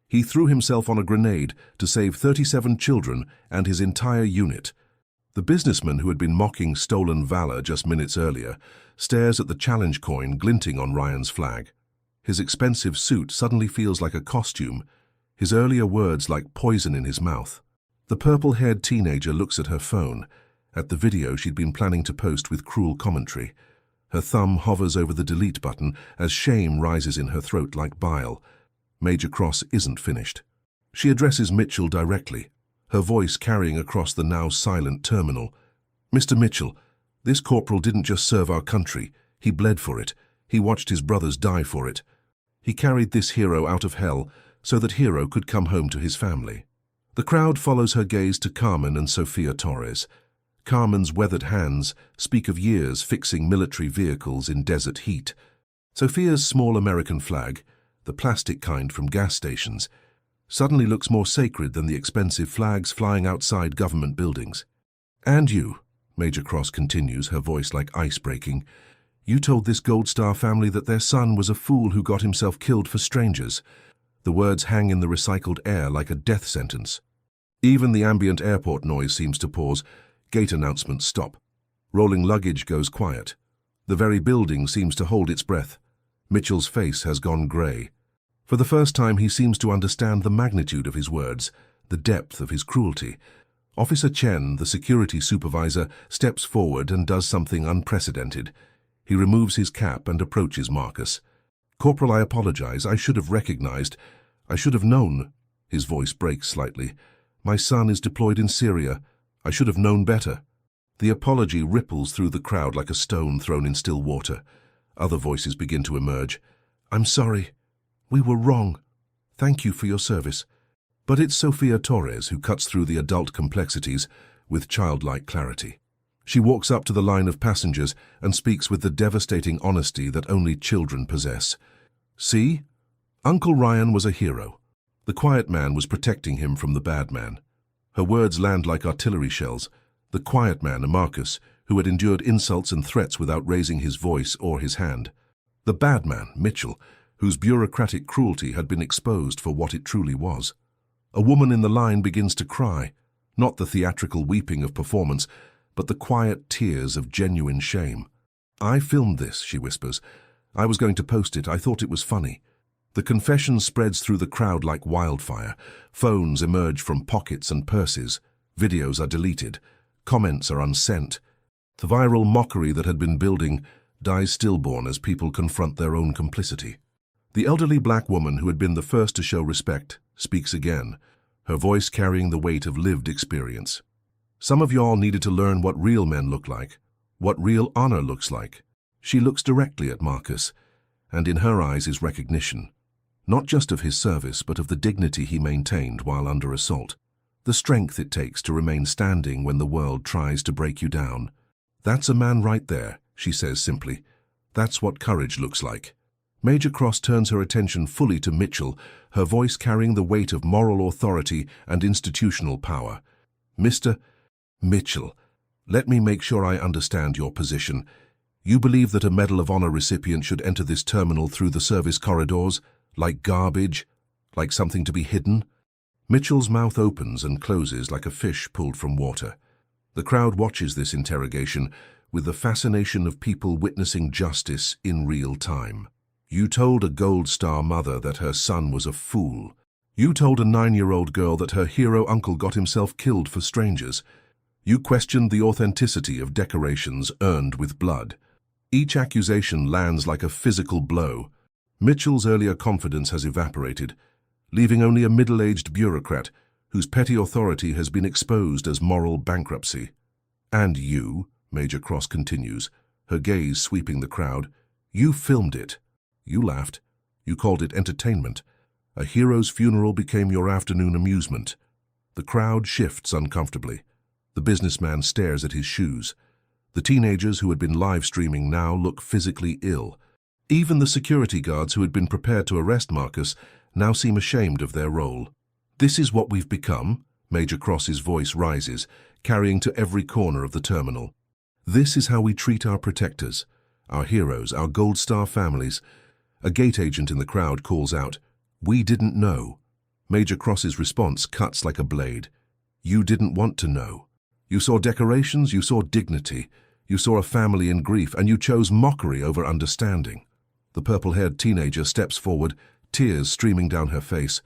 He threw himself on a grenade to save 37 children and his entire unit." The businessman who had been mocking stolen valor just minutes earlier stares at the challenge coin glinting on Ryan's flag. His expensive suit suddenly feels like a costume, his earlier words like poison in his mouth. The purple-haired teenager looks at her phone, at the video she'd been planning to post with cruel commentary. Her thumb hovers over the delete button as shame rises in her throat like bile. Major Cross isn't finished. She addresses Mitchell directly, her voice carrying across the now silent terminal. "Mr. Mitchell, this corporal didn't just serve our country, he bled for it. He watched his brothers die for it. He carried this hero out of hell so that hero could come home to his family." The crowd follows her gaze to Carmen and Sofia Torres. Carmen's weathered hands speak of years fixing military vehicles in desert heat. Sofia's small American flag, the plastic kind from gas stations, suddenly looks more sacred than the expensive flags flying outside government buildings. "And you," Major Cross continues, her voice like ice breaking, "you told this Gold Star family that their son was a fool who got himself killed for strangers." The words hang in the recycled air like a death sentence. Even the ambient airport noise seems to pause. Gate announcements stop. Rolling luggage goes quiet. The very building seems to hold its breath. Mitchell's face has gone grey. For the first time he seems to understand the magnitude of his words, the depth of his cruelty. Officer Chen, the security supervisor, steps forward and does something unprecedented. He removes his cap and approaches Marcus. "Corporal, I apologize. I should have recognized. I should have known." His voice breaks slightly. "My son is deployed in Syria. I should have known better." The apology ripples through the crowd like a stone thrown in still water. Other voices begin to emerge. "I'm sorry. We were wrong. Thank you for your service." But it's Sofia Torres who cuts through the adult complexities with childlike clarity. She walks up to the line of passengers and speaks with the devastating honesty that only children possess. "See? Uncle Ryan was a hero. The quiet man was protecting him from the bad man." Her words land like artillery shells. The quiet man, Marcus, who had endured insults and threats without raising his voice or his hand. The bad man, Mitchell, whose bureaucratic cruelty had been exposed for what it truly was. A woman in the line begins to cry, not the theatrical weeping of performance, but the quiet tears of genuine shame. "I filmed this," she whispers. "I was going to post it. I thought it was funny." The confession spreads through the crowd like wildfire. Phones emerge from pockets and purses. Videos are deleted. Comments are unsent. The viral mockery that had been building dies stillborn as people confront their own complicity. The elderly black woman who had been the first to show respect speaks again, her voice carrying the weight of lived experience. "Some of y'all needed to learn what real men look like, what real honor looks like." She looks directly at Marcus, and in her eyes is recognition, not just of his service, but of the dignity he maintained while under assault, the strength it takes to remain standing when the world tries to break you down. "That's a man right there," she says simply. "That's what courage looks like." Major Cross turns her attention fully to Mitchell, her voice carrying the weight of moral authority and institutional power. "Mr. Mitchell, let me make sure I understand your position. You believe that a Medal of Honor recipient should enter this terminal through the service corridors, like garbage, like something to be hidden?" Mitchell's mouth opens and closes like a fish pulled from water. The crowd watches this interrogation with the fascination of people witnessing justice in real time. "You told a Gold Star mother that her son was a fool. You told a 9-year-old girl that her hero uncle got himself killed for strangers. You questioned the authenticity of decorations earned with blood." Each accusation lands like a physical blow. Mitchell's earlier confidence has evaporated, leaving only a middle-aged bureaucrat whose petty authority has been exposed as moral bankruptcy. "And you," Major Cross continues, her gaze sweeping the crowd, "you filmed it. You laughed. You called it entertainment. A hero's funeral became your afternoon amusement." The crowd shifts uncomfortably. The businessman stares at his shoes. The teenagers who had been live-streaming now look physically ill. Even the security guards who had been prepared to arrest Marcus now seem ashamed of their role. "This is what we've become?" Major Cross's voice rises, carrying to every corner of the terminal. "This is how we treat our protectors, our heroes, our Gold Star families." A gate agent in the crowd calls out, "We didn't know." Major Cross's response cuts like a blade. "You didn't want to know. You saw decorations, you saw dignity, you saw a family in grief, and you chose mockery over understanding." The purple-haired teenager steps forward, tears streaming down her face.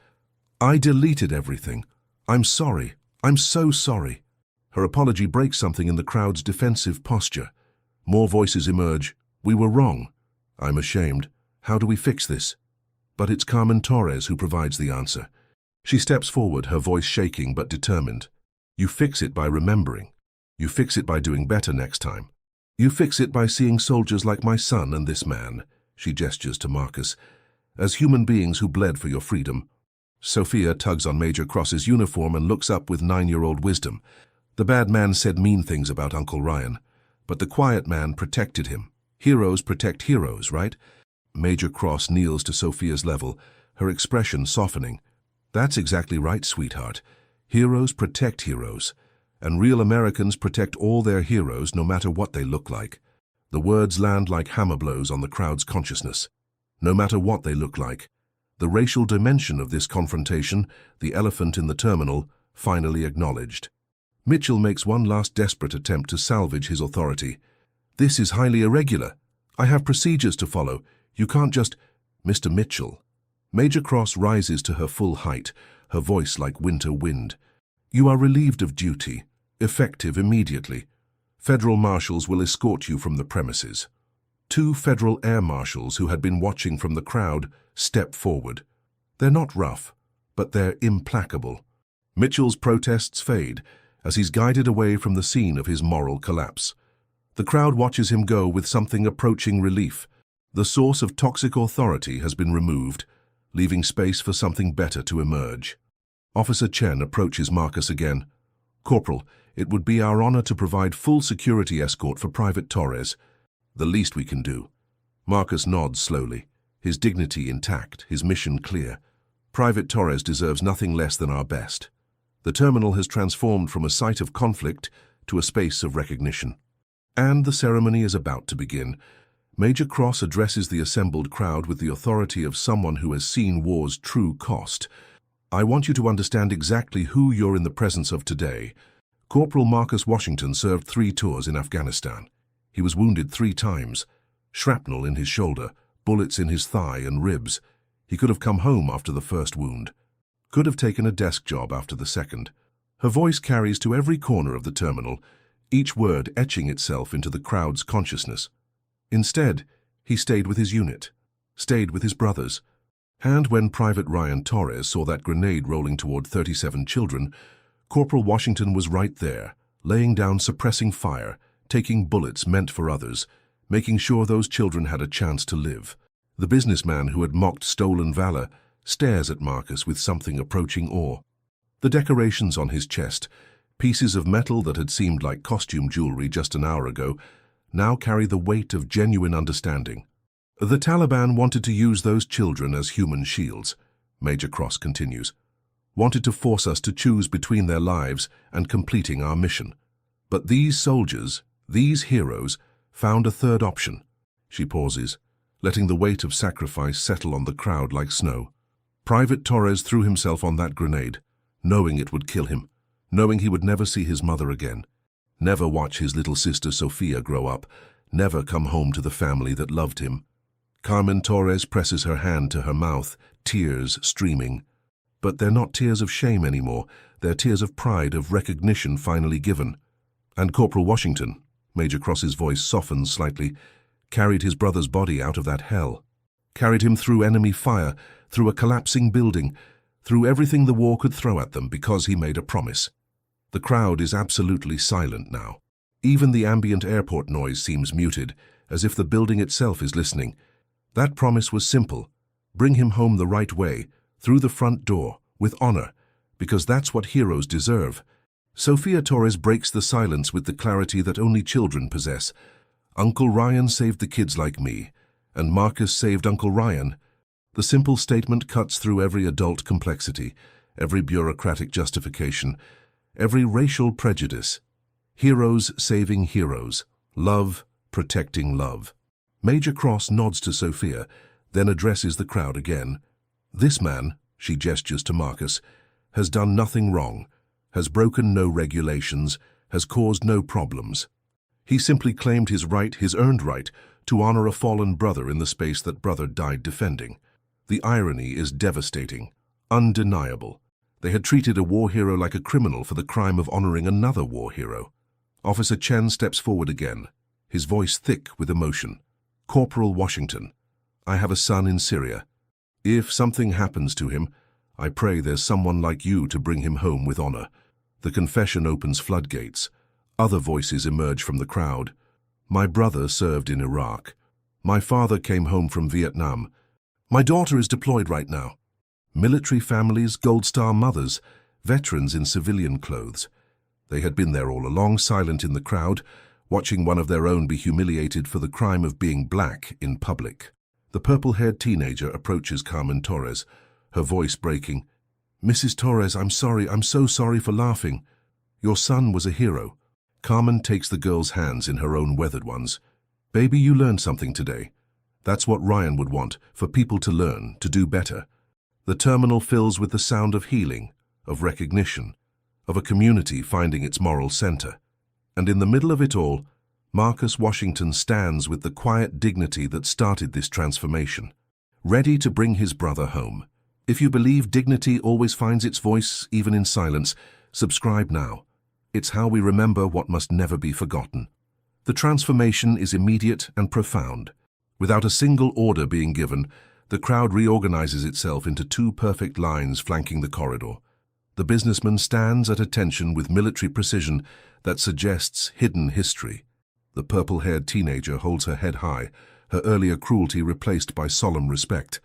"I deleted everything. I'm sorry. I'm so sorry." Her apology breaks something in the crowd's defensive posture. More voices emerge. "We were wrong. I'm ashamed. How do we fix this?" But it's Carmen Torres who provides the answer. She steps forward, her voice shaking but determined. "You fix it by remembering. You fix it by doing better next time. You fix it by seeing soldiers like my son and this man," she gestures to Marcus, "as human beings who bled for your freedom." Sophia tugs on Major Cross's uniform and looks up with 9-year-old wisdom. "The bad man said mean things about Uncle Ryan, but the quiet man protected him. Heroes protect heroes, right?" Major Cross kneels to Sophia's level, her expression softening. "That's exactly right, sweetheart. Heroes protect heroes, and real Americans protect all their heroes no matter what they look like." The words land like hammer blows on the crowd's consciousness. No matter what they look like. The racial dimension of this confrontation, the elephant in the terminal, finally acknowledged. Mitchell makes one last desperate attempt to salvage his authority. "This is highly irregular. I have procedures to follow. You can't just—" "Mr. Mitchell." Major Cross rises to her full height, her voice like winter wind. "You are relieved of duty, effective immediately. Federal marshals will escort you from the premises." Two federal air marshals who had been watching from the crowd step forward. They're not rough, but they're implacable. Mitchell's protests fade as he's guided away from the scene of his moral collapse. The crowd watches him go with something approaching relief. The source of toxic authority has been removed, leaving space for something better to emerge. Officer Chen approaches Marcus again. "Corporal, it would be our honor to provide full security escort for Private Torres. The least we can do." Marcus nods slowly, his dignity intact, his mission clear. Private Torres deserves nothing less than our best. The terminal has transformed from a site of conflict to a space of recognition. And the ceremony is about to begin. Major Cross addresses the assembled crowd with the authority of someone who has seen war's true cost. "I want you to understand exactly who you're in the presence of today. Corporal Marcus Washington served 3 tours in Afghanistan. He was wounded 3 times. Shrapnel in his shoulder, bullets in his thigh and ribs. He could have come home after the first wound. Could have taken a desk job after the second." Her voice carries to every corner of the terminal, each word etching itself into the crowd's consciousness. Instead, he stayed with his unit, stayed with his brothers. And when Private Ryan Torres saw that grenade rolling toward 37 children, Corporal Washington was right there, laying down suppressing fire, taking bullets meant for others, making sure those children had a chance to live. The businessman who had mocked stolen valor stares at Marcus with something approaching awe. The decorations on his chest, pieces of metal that had seemed like costume jewelry just an hour ago, now carry the weight of genuine understanding. "The Taliban wanted to use those children as human shields," Major Cross continues. "Wanted to force us to choose between their lives and completing our mission. But these soldiers, these heroes, found a third option." She pauses, letting the weight of sacrifice settle on the crowd like snow. Private Torres threw himself on that grenade, knowing it would kill him, knowing he would never see his mother again, never watch his little sister Sophia grow up, never come home to the family that loved him. Carmen Torres presses her hand to her mouth, tears streaming. But they're not tears of shame anymore, they're tears of pride, of recognition finally given. And Corporal Washington, Major Cross's voice softens slightly, carried his brother's body out of that hell. Carried him through enemy fire, through a collapsing building, through everything the war could throw at them because he made a promise. The crowd is absolutely silent now. Even the ambient airport noise seems muted, as if the building itself is listening. That promise was simple. Bring him home the right way, through the front door, with honor, because that's what heroes deserve. Sophia Torres breaks the silence with the clarity that only children possess. "Uncle Ryan saved the kids like me, and Marcus saved Uncle Ryan." The simple statement cuts through every adult complexity, every bureaucratic justification, every racial prejudice. Heroes saving heroes. Love protecting love. Major Cross nods to Sophia, then addresses the crowd again. "This man," she gestures to Marcus, "has done nothing wrong, has broken no regulations, has caused no problems. He simply claimed his right, his earned right, to honor a fallen brother in the space that brother died defending. The irony is devastating, undeniable. They had treated a war hero like a criminal for the crime of honoring another war hero." Officer Chen steps forward again, his voice thick with emotion. "Corporal Washington, I have a son in Syria. If something happens to him, I pray there's someone like you to bring him home with honor." The confession opens floodgates. Other voices emerge from the crowd. "My brother served in Iraq. My father came home from Vietnam. My daughter is deployed right now." Military families, Gold Star mothers, veterans in civilian clothes. They had been there all along, silent in the crowd, watching one of their own be humiliated for the crime of being black in public. The purple-haired teenager approaches Carmen Torres, her voice breaking. "Mrs. Torres, I'm sorry, I'm so sorry for laughing. Your son was a hero." Carmen takes the girl's hands in her own weathered ones. "Baby, you learned something today. That's what Ryan would want, for people to learn, to do better." The terminal fills with the sound of healing, of recognition. of a community finding its moral center. And in the middle of it all, Marcus Washington stands with the quiet dignity that started this transformation, ready to bring his brother home. If you believe dignity always finds its voice, even in silence, subscribe now. It's how we remember what must never be forgotten. The transformation is immediate and profound. Without a single order being given, the crowd reorganizes itself into two perfect lines flanking the corridor. The businessman stands at attention with military precision that suggests hidden history. The purple-haired teenager holds her head high, her earlier cruelty replaced by solemn respect.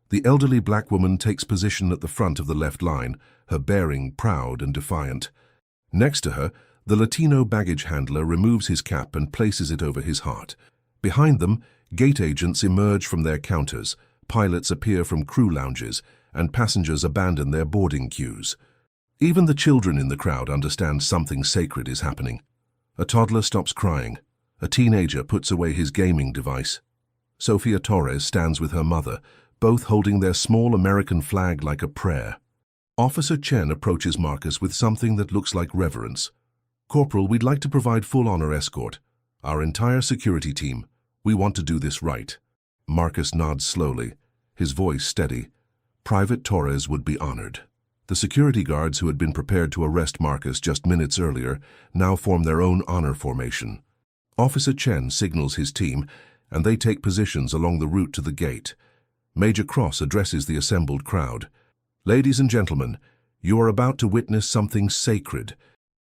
The elderly black woman takes position at the front of the left line, her bearing proud and defiant. Next to her, the Latino baggage handler removes his cap and places it over his heart. Behind them, gate agents emerge from their counters, pilots appear from crew lounges, and passengers abandon their boarding queues. Even the children in the crowd understand something sacred is happening. A toddler stops crying. A teenager puts away his gaming device. Sophia Torres stands with her mother, both holding their small American flag like a prayer. Officer Chen approaches Marcus with something that looks like reverence. "Corporal, we'd like to provide full honor escort. Our entire security team. We want to do this right." Marcus nods slowly, his voice steady. Private Torres would be honored. The security guards who had been prepared to arrest Marcus just minutes earlier now form their own honor formation. Officer Chen signals his team, and they take positions along the route to the gate. Major Cross addresses the assembled crowd. "Ladies and gentlemen, you are about to witness something sacred,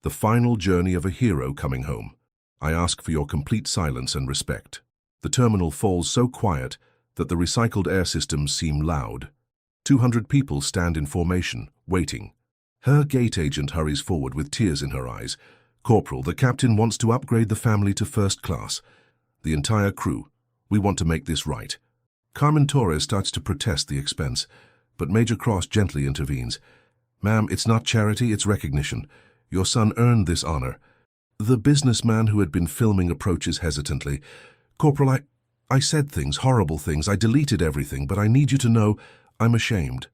the final journey of a hero coming home. I ask for your complete silence and respect." The terminal falls so quiet that the recycled air systems seem loud. 200 people stand in formation, waiting. Her gate agent hurries forward with tears in her eyes. "Corporal, the captain wants to upgrade the family to first class. The entire crew. We want to make this right." Carmen Torres starts to protest the expense, but Major Cross gently intervenes. "Ma'am, it's not charity, it's recognition. Your son earned this honor." The businessman who had been filming approaches hesitantly. "Corporal, I said things, horrible things. I deleted everything, but I need you to know I'm ashamed.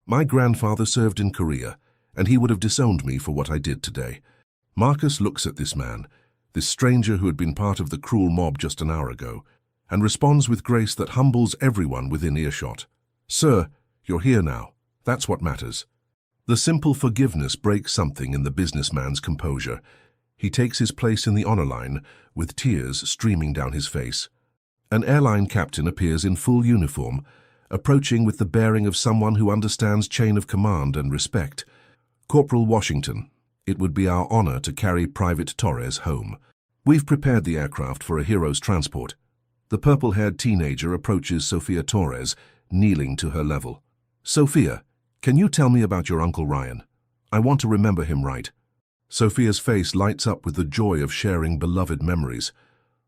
My grandfather served in Korea, and he would have disowned me for what I did today." Marcus looks at this man, this stranger who had been part of the cruel mob just an hour ago, and responds with grace that humbles everyone within earshot. "Sir, you're here now. That's what matters." The simple forgiveness breaks something in the businessman's composure. He takes his place in the honor line, with tears streaming down his face. An airline captain appears in full uniform, approaching with the bearing of someone who understands chain of command and respect. "Corporal Washington, it would be our honor to carry Private Torres home. We've prepared the aircraft for a hero's transport." The purple-haired teenager approaches Sophia Torres, kneeling to her level. "Sophia, can you tell me about your Uncle Ryan? I want to remember him right." Sophia's face lights up with the joy of sharing beloved memories.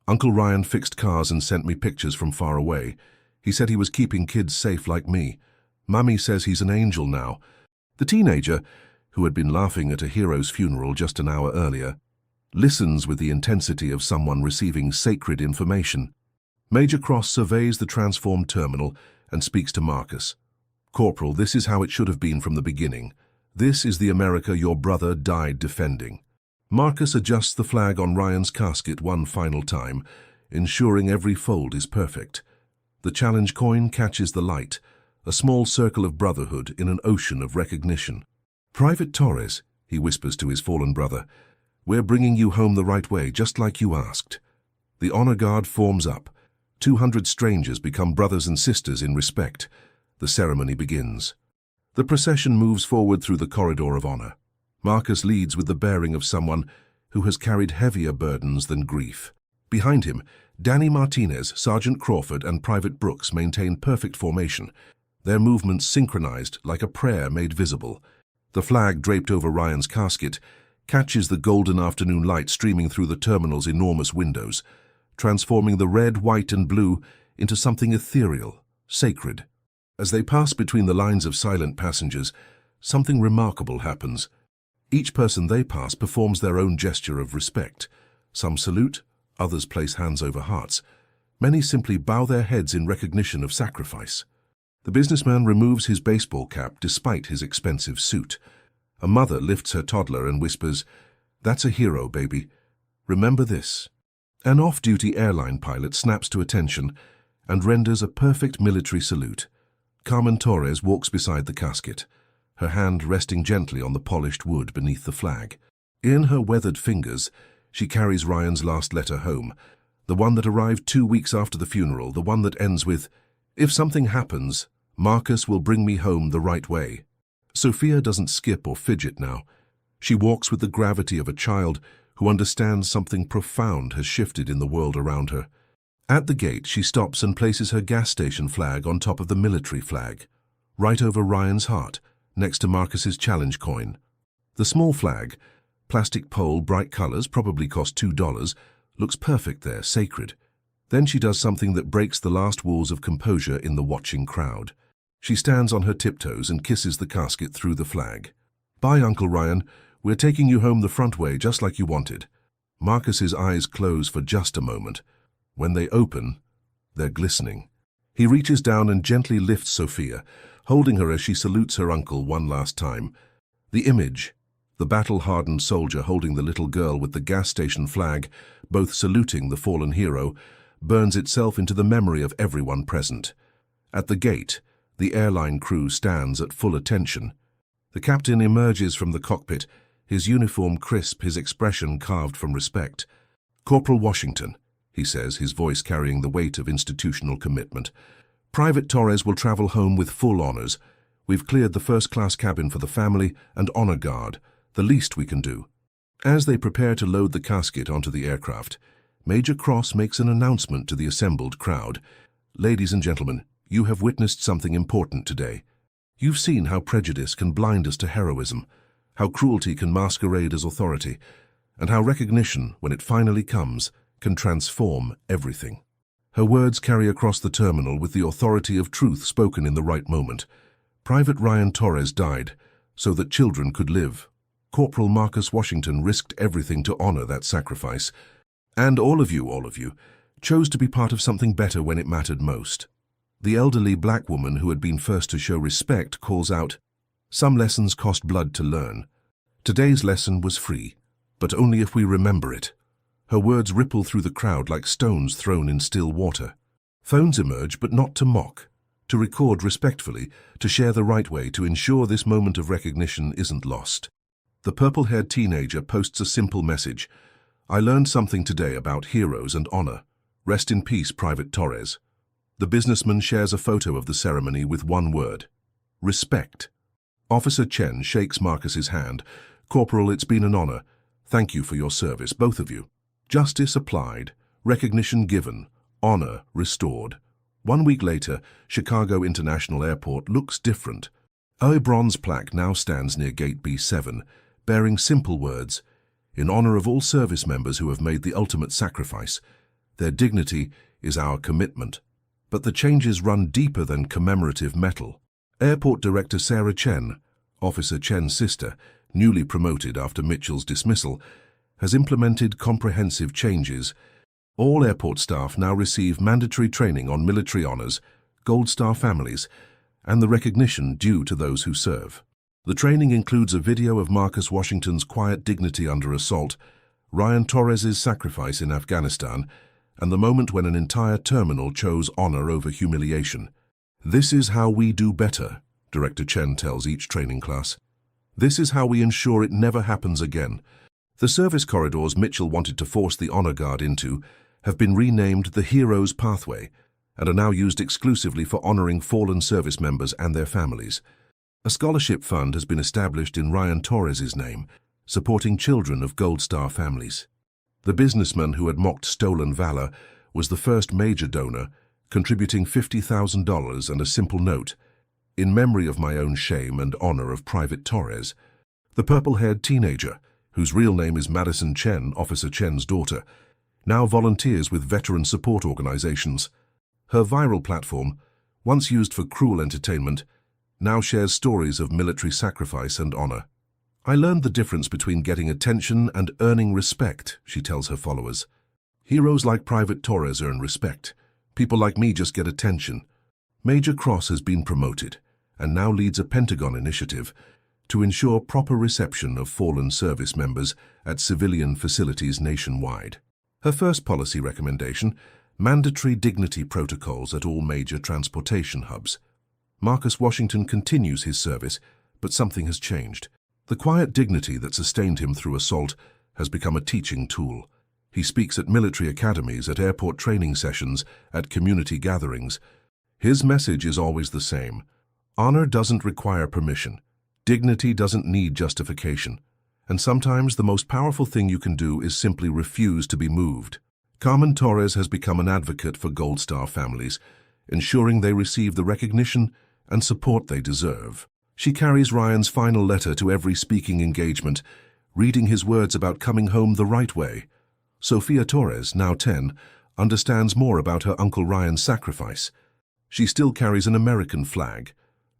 "Uncle Ryan fixed cars and sent me pictures from far away. He said he was keeping kids safe like me. Mummy says he's an angel now." The teenager, who had been laughing at a hero's funeral just an hour earlier, listens with the intensity of someone receiving sacred information. Major Cross surveys the transformed terminal and speaks to Marcus. "Corporal, this is how it should have been from the beginning. This is the America your brother died defending." Marcus adjusts the flag on Ryan's casket one final time, ensuring every fold is perfect. The challenge coin catches the light, a small circle of brotherhood in an ocean of recognition. "Private Torres," he whispers to his fallen brother, "we're bringing you home the right way, just like you asked." The honor guard forms up. 200 strangers become brothers and sisters in respect. The ceremony begins. The procession moves forward through the corridor of honor. Marcus leads with the bearing of someone who has carried heavier burdens than grief. Behind him, Danny Martinez, Sergeant Crawford, and Private Brooks maintain perfect formation, their movements synchronized like a prayer made visible. The flag draped over Ryan's casket catches the golden afternoon light streaming through the terminal's enormous windows, transforming the red, white, and blue into something ethereal, sacred. As they pass between the lines of silent passengers, something remarkable happens. Each person they pass performs their own gesture of respect. Some salute, others place hands over hearts. Many simply bow their heads in recognition of sacrifice. The businessman removes his baseball cap despite his expensive suit. A mother lifts her toddler and whispers, "That's a hero, baby. Remember this." An off-duty airline pilot snaps to attention and renders a perfect military salute. Carmen Torres walks beside the casket, her hand resting gently on the polished wood beneath the flag. In her weathered fingers, she carries Ryan's last letter home, the one that arrived 2 weeks after the funeral, the one that ends with, "If something happens, Marcus will bring me home the right way." Sophia doesn't skip or fidget now. She walks with the gravity of a child who understands something profound has shifted in the world around her. At the gate, she stops and places her gas station flag on top of the military flag, right over Ryan's heart, next to Marcus's challenge coin. The small flag, plastic pole, bright colors, probably cost $2, looks perfect there, sacred. Then she does something that breaks the last walls of composure in the watching crowd. She stands on her tiptoes and kisses the casket through the flag. "Bye, Uncle Ryan. We're taking you home the front way, just like you wanted." Marcus's eyes close for just a moment. When they open, they're glistening. He reaches down and gently lifts Sophia, holding her as she salutes her uncle one last time. The image, the battle-hardened soldier holding the little girl with the gas station flag, both saluting the fallen hero, burns itself into the memory of everyone present. At the gate, the airline crew stands at full attention. The captain emerges from the cockpit, his uniform crisp, his expression carved from respect. "Corporal Washington," he says, his voice carrying the weight of institutional commitment. "Private Torres will travel home with full honors. We've cleared the first-class cabin for the family and honor guard, the least we can do." As they prepare to load the casket onto the aircraft, Major Cross makes an announcement to the assembled crowd. "Ladies and gentlemen, you have witnessed something important today. You've seen how prejudice can blind us to heroism, how cruelty can masquerade as authority, and how recognition, when it finally comes, can transform everything." Her words carry across the terminal with the authority of truth spoken in the right moment. Private Ryan Torres died so that children could live. Corporal Marcus Washington risked everything to honor that sacrifice. And all of you, chose to be part of something better when it mattered most. The elderly black woman who had been first to show respect calls out, "Some lessons cost blood to learn. Today's lesson was free, but only if we remember it." Her words ripple through the crowd like stones thrown in still water. Phones emerge, but not to mock, to record respectfully, to share the right way, to ensure this moment of recognition isn't lost. The purple-haired teenager posts a simple message. "I learned something today about heroes and honor. Rest in peace, Private Torres." The businessman shares a photo of the ceremony with one word: respect. Officer Chen shakes Marcus's hand. "Corporal, it's been an honor. Thank you for your service, both of you." Justice applied, recognition given, honor restored. 1 week later, Chicago International Airport looks different. A bronze plaque now stands near Gate B7, bearing simple words, "In honor of all service members who have made the ultimate sacrifice. Their dignity is our commitment." But the changes run deeper than commemorative metal. Airport Director Sarah Chen, Officer Chen's sister, newly promoted after Mitchell's dismissal, has implemented comprehensive changes. All airport staff now receive mandatory training on military honors, Gold Star families, and the recognition due to those who serve. The training includes a video of Marcus Washington's quiet dignity under assault, Ryan Torres's sacrifice in Afghanistan, and the moment when an entire terminal chose honor over humiliation. "This is how we do better," Director Chen tells each training class. "This is how we ensure it never happens again." The service corridors Mitchell wanted to force the honor guard into have been renamed the Heroes Pathway and are now used exclusively for honoring fallen service members and their families. A scholarship fund has been established in Ryan Torres's name, supporting children of Gold Star families. The businessman who had mocked stolen valor was the first major donor, contributing $50,000 and a simple note, "In memory of my own shame and honor of Private Torres." The purple-haired teenager, whose real name is Madison Chen, Officer Chen's daughter, now volunteers with veteran support organizations. Her viral platform, once used for cruel entertainment, now shares stories of military sacrifice and honor. "I learned the difference between getting attention and earning respect," she tells her followers. "Heroes like Private Torres earn respect. People like me just get attention." Major Cross has been promoted and now leads a Pentagon initiative, to ensure proper reception of fallen service members at civilian facilities nationwide. Her first policy recommendation: mandatory dignity protocols at all major transportation hubs. Marcus Washington continues his service, but something has changed. The quiet dignity that sustained him through assault has become a teaching tool. He speaks at military academies, at airport training sessions, at community gatherings. His message is always the same. Honor doesn't require permission. Dignity doesn't need justification. And sometimes the most powerful thing you can do is simply refuse to be moved. Carmen Torres has become an advocate for Gold Star families, ensuring they receive the recognition and support they deserve. She carries Ryan's final letter to every speaking engagement, reading his words about coming home the right way. Sofia Torres, now 10, understands more about her Uncle Ryan's sacrifice. She still carries an American flag,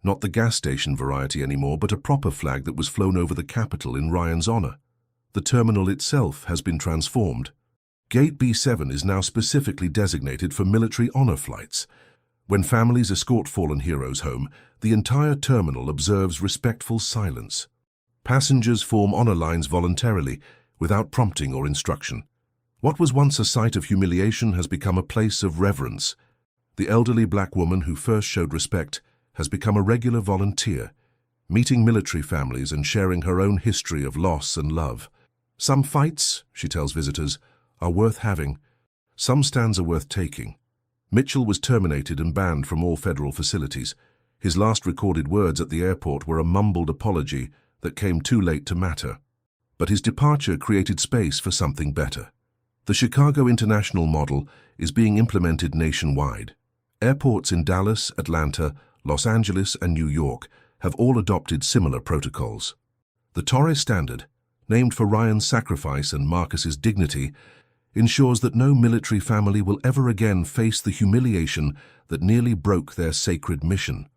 not the gas station variety anymore, but a proper flag that was flown over the Capitol in Ryan's honor. The terminal itself has been transformed. Gate B7 is now specifically designated for military honor flights. When families escort fallen heroes home, the entire terminal observes respectful silence. Passengers form honor lines voluntarily, without prompting or instruction. What was once a site of humiliation has become a place of reverence. The elderly black woman who first showed respect has become a regular volunteer, meeting military families and sharing her own history of loss and love. Some fights, she tells visitors, are worth having. Some stands are worth taking. Mitchell was terminated and banned from all federal facilities. His last recorded words at the airport were a mumbled apology that came too late to matter. But his departure created space for something better. The Chicago International model is being implemented nationwide. Airports in Dallas, Atlanta, Los Angeles, and New York have all adopted similar protocols. The Torres Standard, named for Ryan's sacrifice and Marcus's dignity, ensures that no military family will ever again face the humiliation that nearly broke their sacred mission.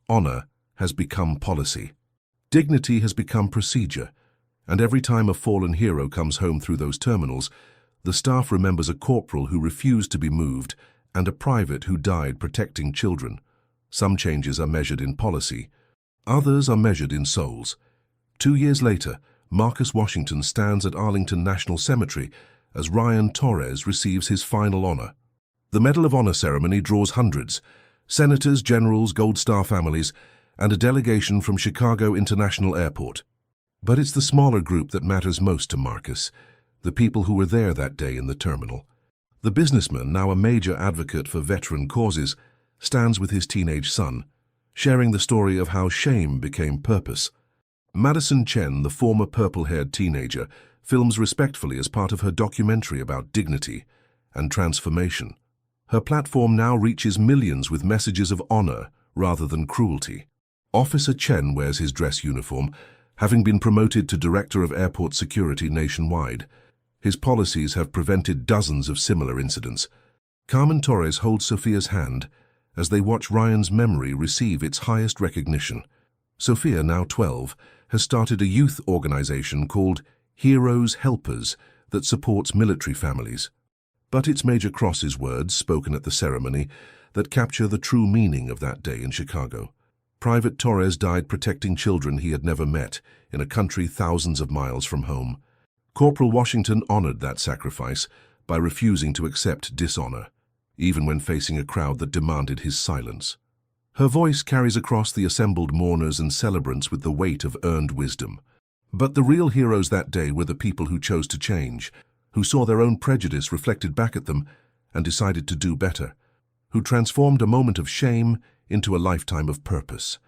Honor has become policy. Dignity has become procedure, and every time a fallen hero comes home through those terminals, the staff remembers a corporal who refused to be moved and a private who died protecting children. Some changes are measured in policy, others are measured in souls. 2 years later, Marcus Washington stands at Arlington National Cemetery as Ryan Torres receives his final honor. The Medal of Honor ceremony draws hundreds: senators, generals, Gold Star families, and a delegation from Chicago International Airport. But it's the smaller group that matters most to Marcus, the people who were there that day in the terminal. The businessman, now a major advocate for veteran causes, stands with his teenage son, sharing the story of how shame became purpose. Madison Chen, the former purple-haired teenager, films respectfully as part of her documentary about dignity and transformation. Her platform now reaches millions with messages of honor rather than cruelty. Officer Chen wears his dress uniform, having been promoted to Director of Airport Security nationwide. His policies have prevented dozens of similar incidents. Carmen Torres holds Sofia's hand as they watch Ryan's memory receive its highest recognition. Sofia, now 12, has started a youth organization called Heroes Helpers that supports military families. But it's Major Cross's words, spoken at the ceremony, that capture the true meaning of that day in Chicago. Private Torres died protecting children he had never met in a country thousands of miles from home. Corporal Washington honored that sacrifice by refusing to accept dishonor, even when facing a crowd that demanded his silence. Her voice carries across the assembled mourners and celebrants with the weight of earned wisdom. But the real heroes that day were the people who chose to change, who saw their own prejudice reflected back at them and decided to do better, who transformed a moment of shame into a lifetime of purpose.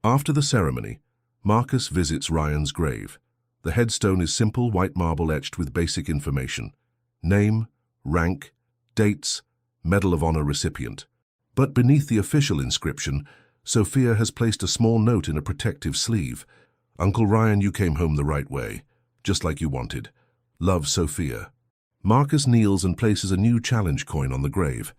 After the ceremony, Marcus visits Ryan's grave. The headstone is simple white marble etched with basic information: name, rank, dates, Medal of Honor recipient. But beneath the official inscription, Sofia has placed a small note in a protective sleeve. "Uncle Ryan, you came home the right way, just like you wanted. Love, Sofia." Marcus kneels and places a new challenge coin on the grave.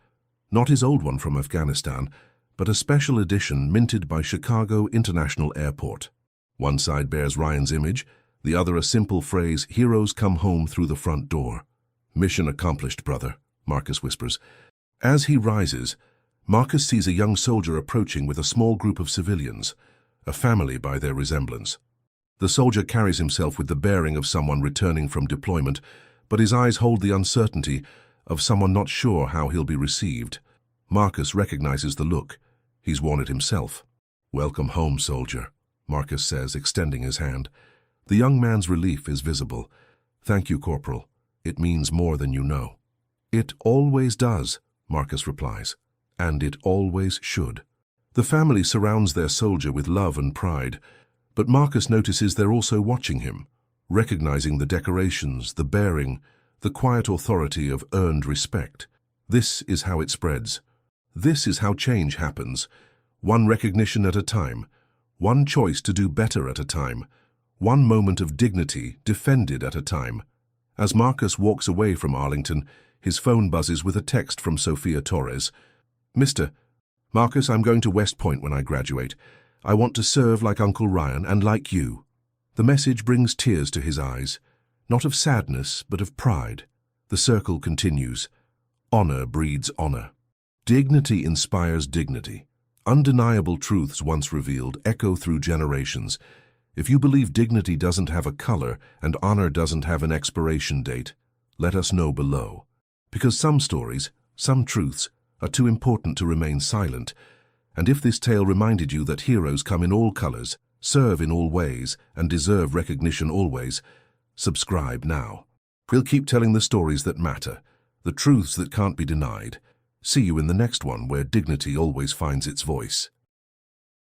Not his old one from Afghanistan, but a special edition minted by Chicago International Airport. One side bears Ryan's image, the other a simple phrase, "Heroes come home through the front door." "Mission accomplished, brother," Marcus whispers. As he rises, Marcus sees a young soldier approaching with a small group of civilians, a family by their resemblance. The soldier carries himself with the bearing of someone returning from deployment, but his eyes hold the uncertainty of someone not sure how he'll be received. Marcus recognizes the look. He's worn it himself. "Welcome home, soldier," Marcus says, extending his hand. The young man's relief is visible. "Thank you, Corporal. It means more than you know." "It always does," Marcus replies, "and it always should." The family surrounds their soldier with love and pride, but Marcus notices they're also watching him, recognizing the decorations, the bearing, the quiet authority of earned respect. This is how it spreads. This is how change happens. One recognition at a time, one choice to do better at a time, one moment of dignity defended at a time. As Marcus walks away from Arlington, his phone buzzes with a text from Sophia Torres. "Mr. Marcus, I'm going to West Point when I graduate. I want to serve like Uncle Ryan and like you." The message brings tears to his eyes, not of sadness, but of pride. The circle continues. Honor breeds honor. Dignity inspires dignity. Undeniable truths once revealed echo through generations. If you believe dignity doesn't have a color and honor doesn't have an expiration date, let us know below. Because some stories, some truths, are too important to remain silent. And if this tale reminded you that heroes come in all colors, serve in all ways, and deserve recognition always, subscribe now. We'll keep telling the stories that matter, the truths that can't be denied. See you in the next one where dignity always finds its voice.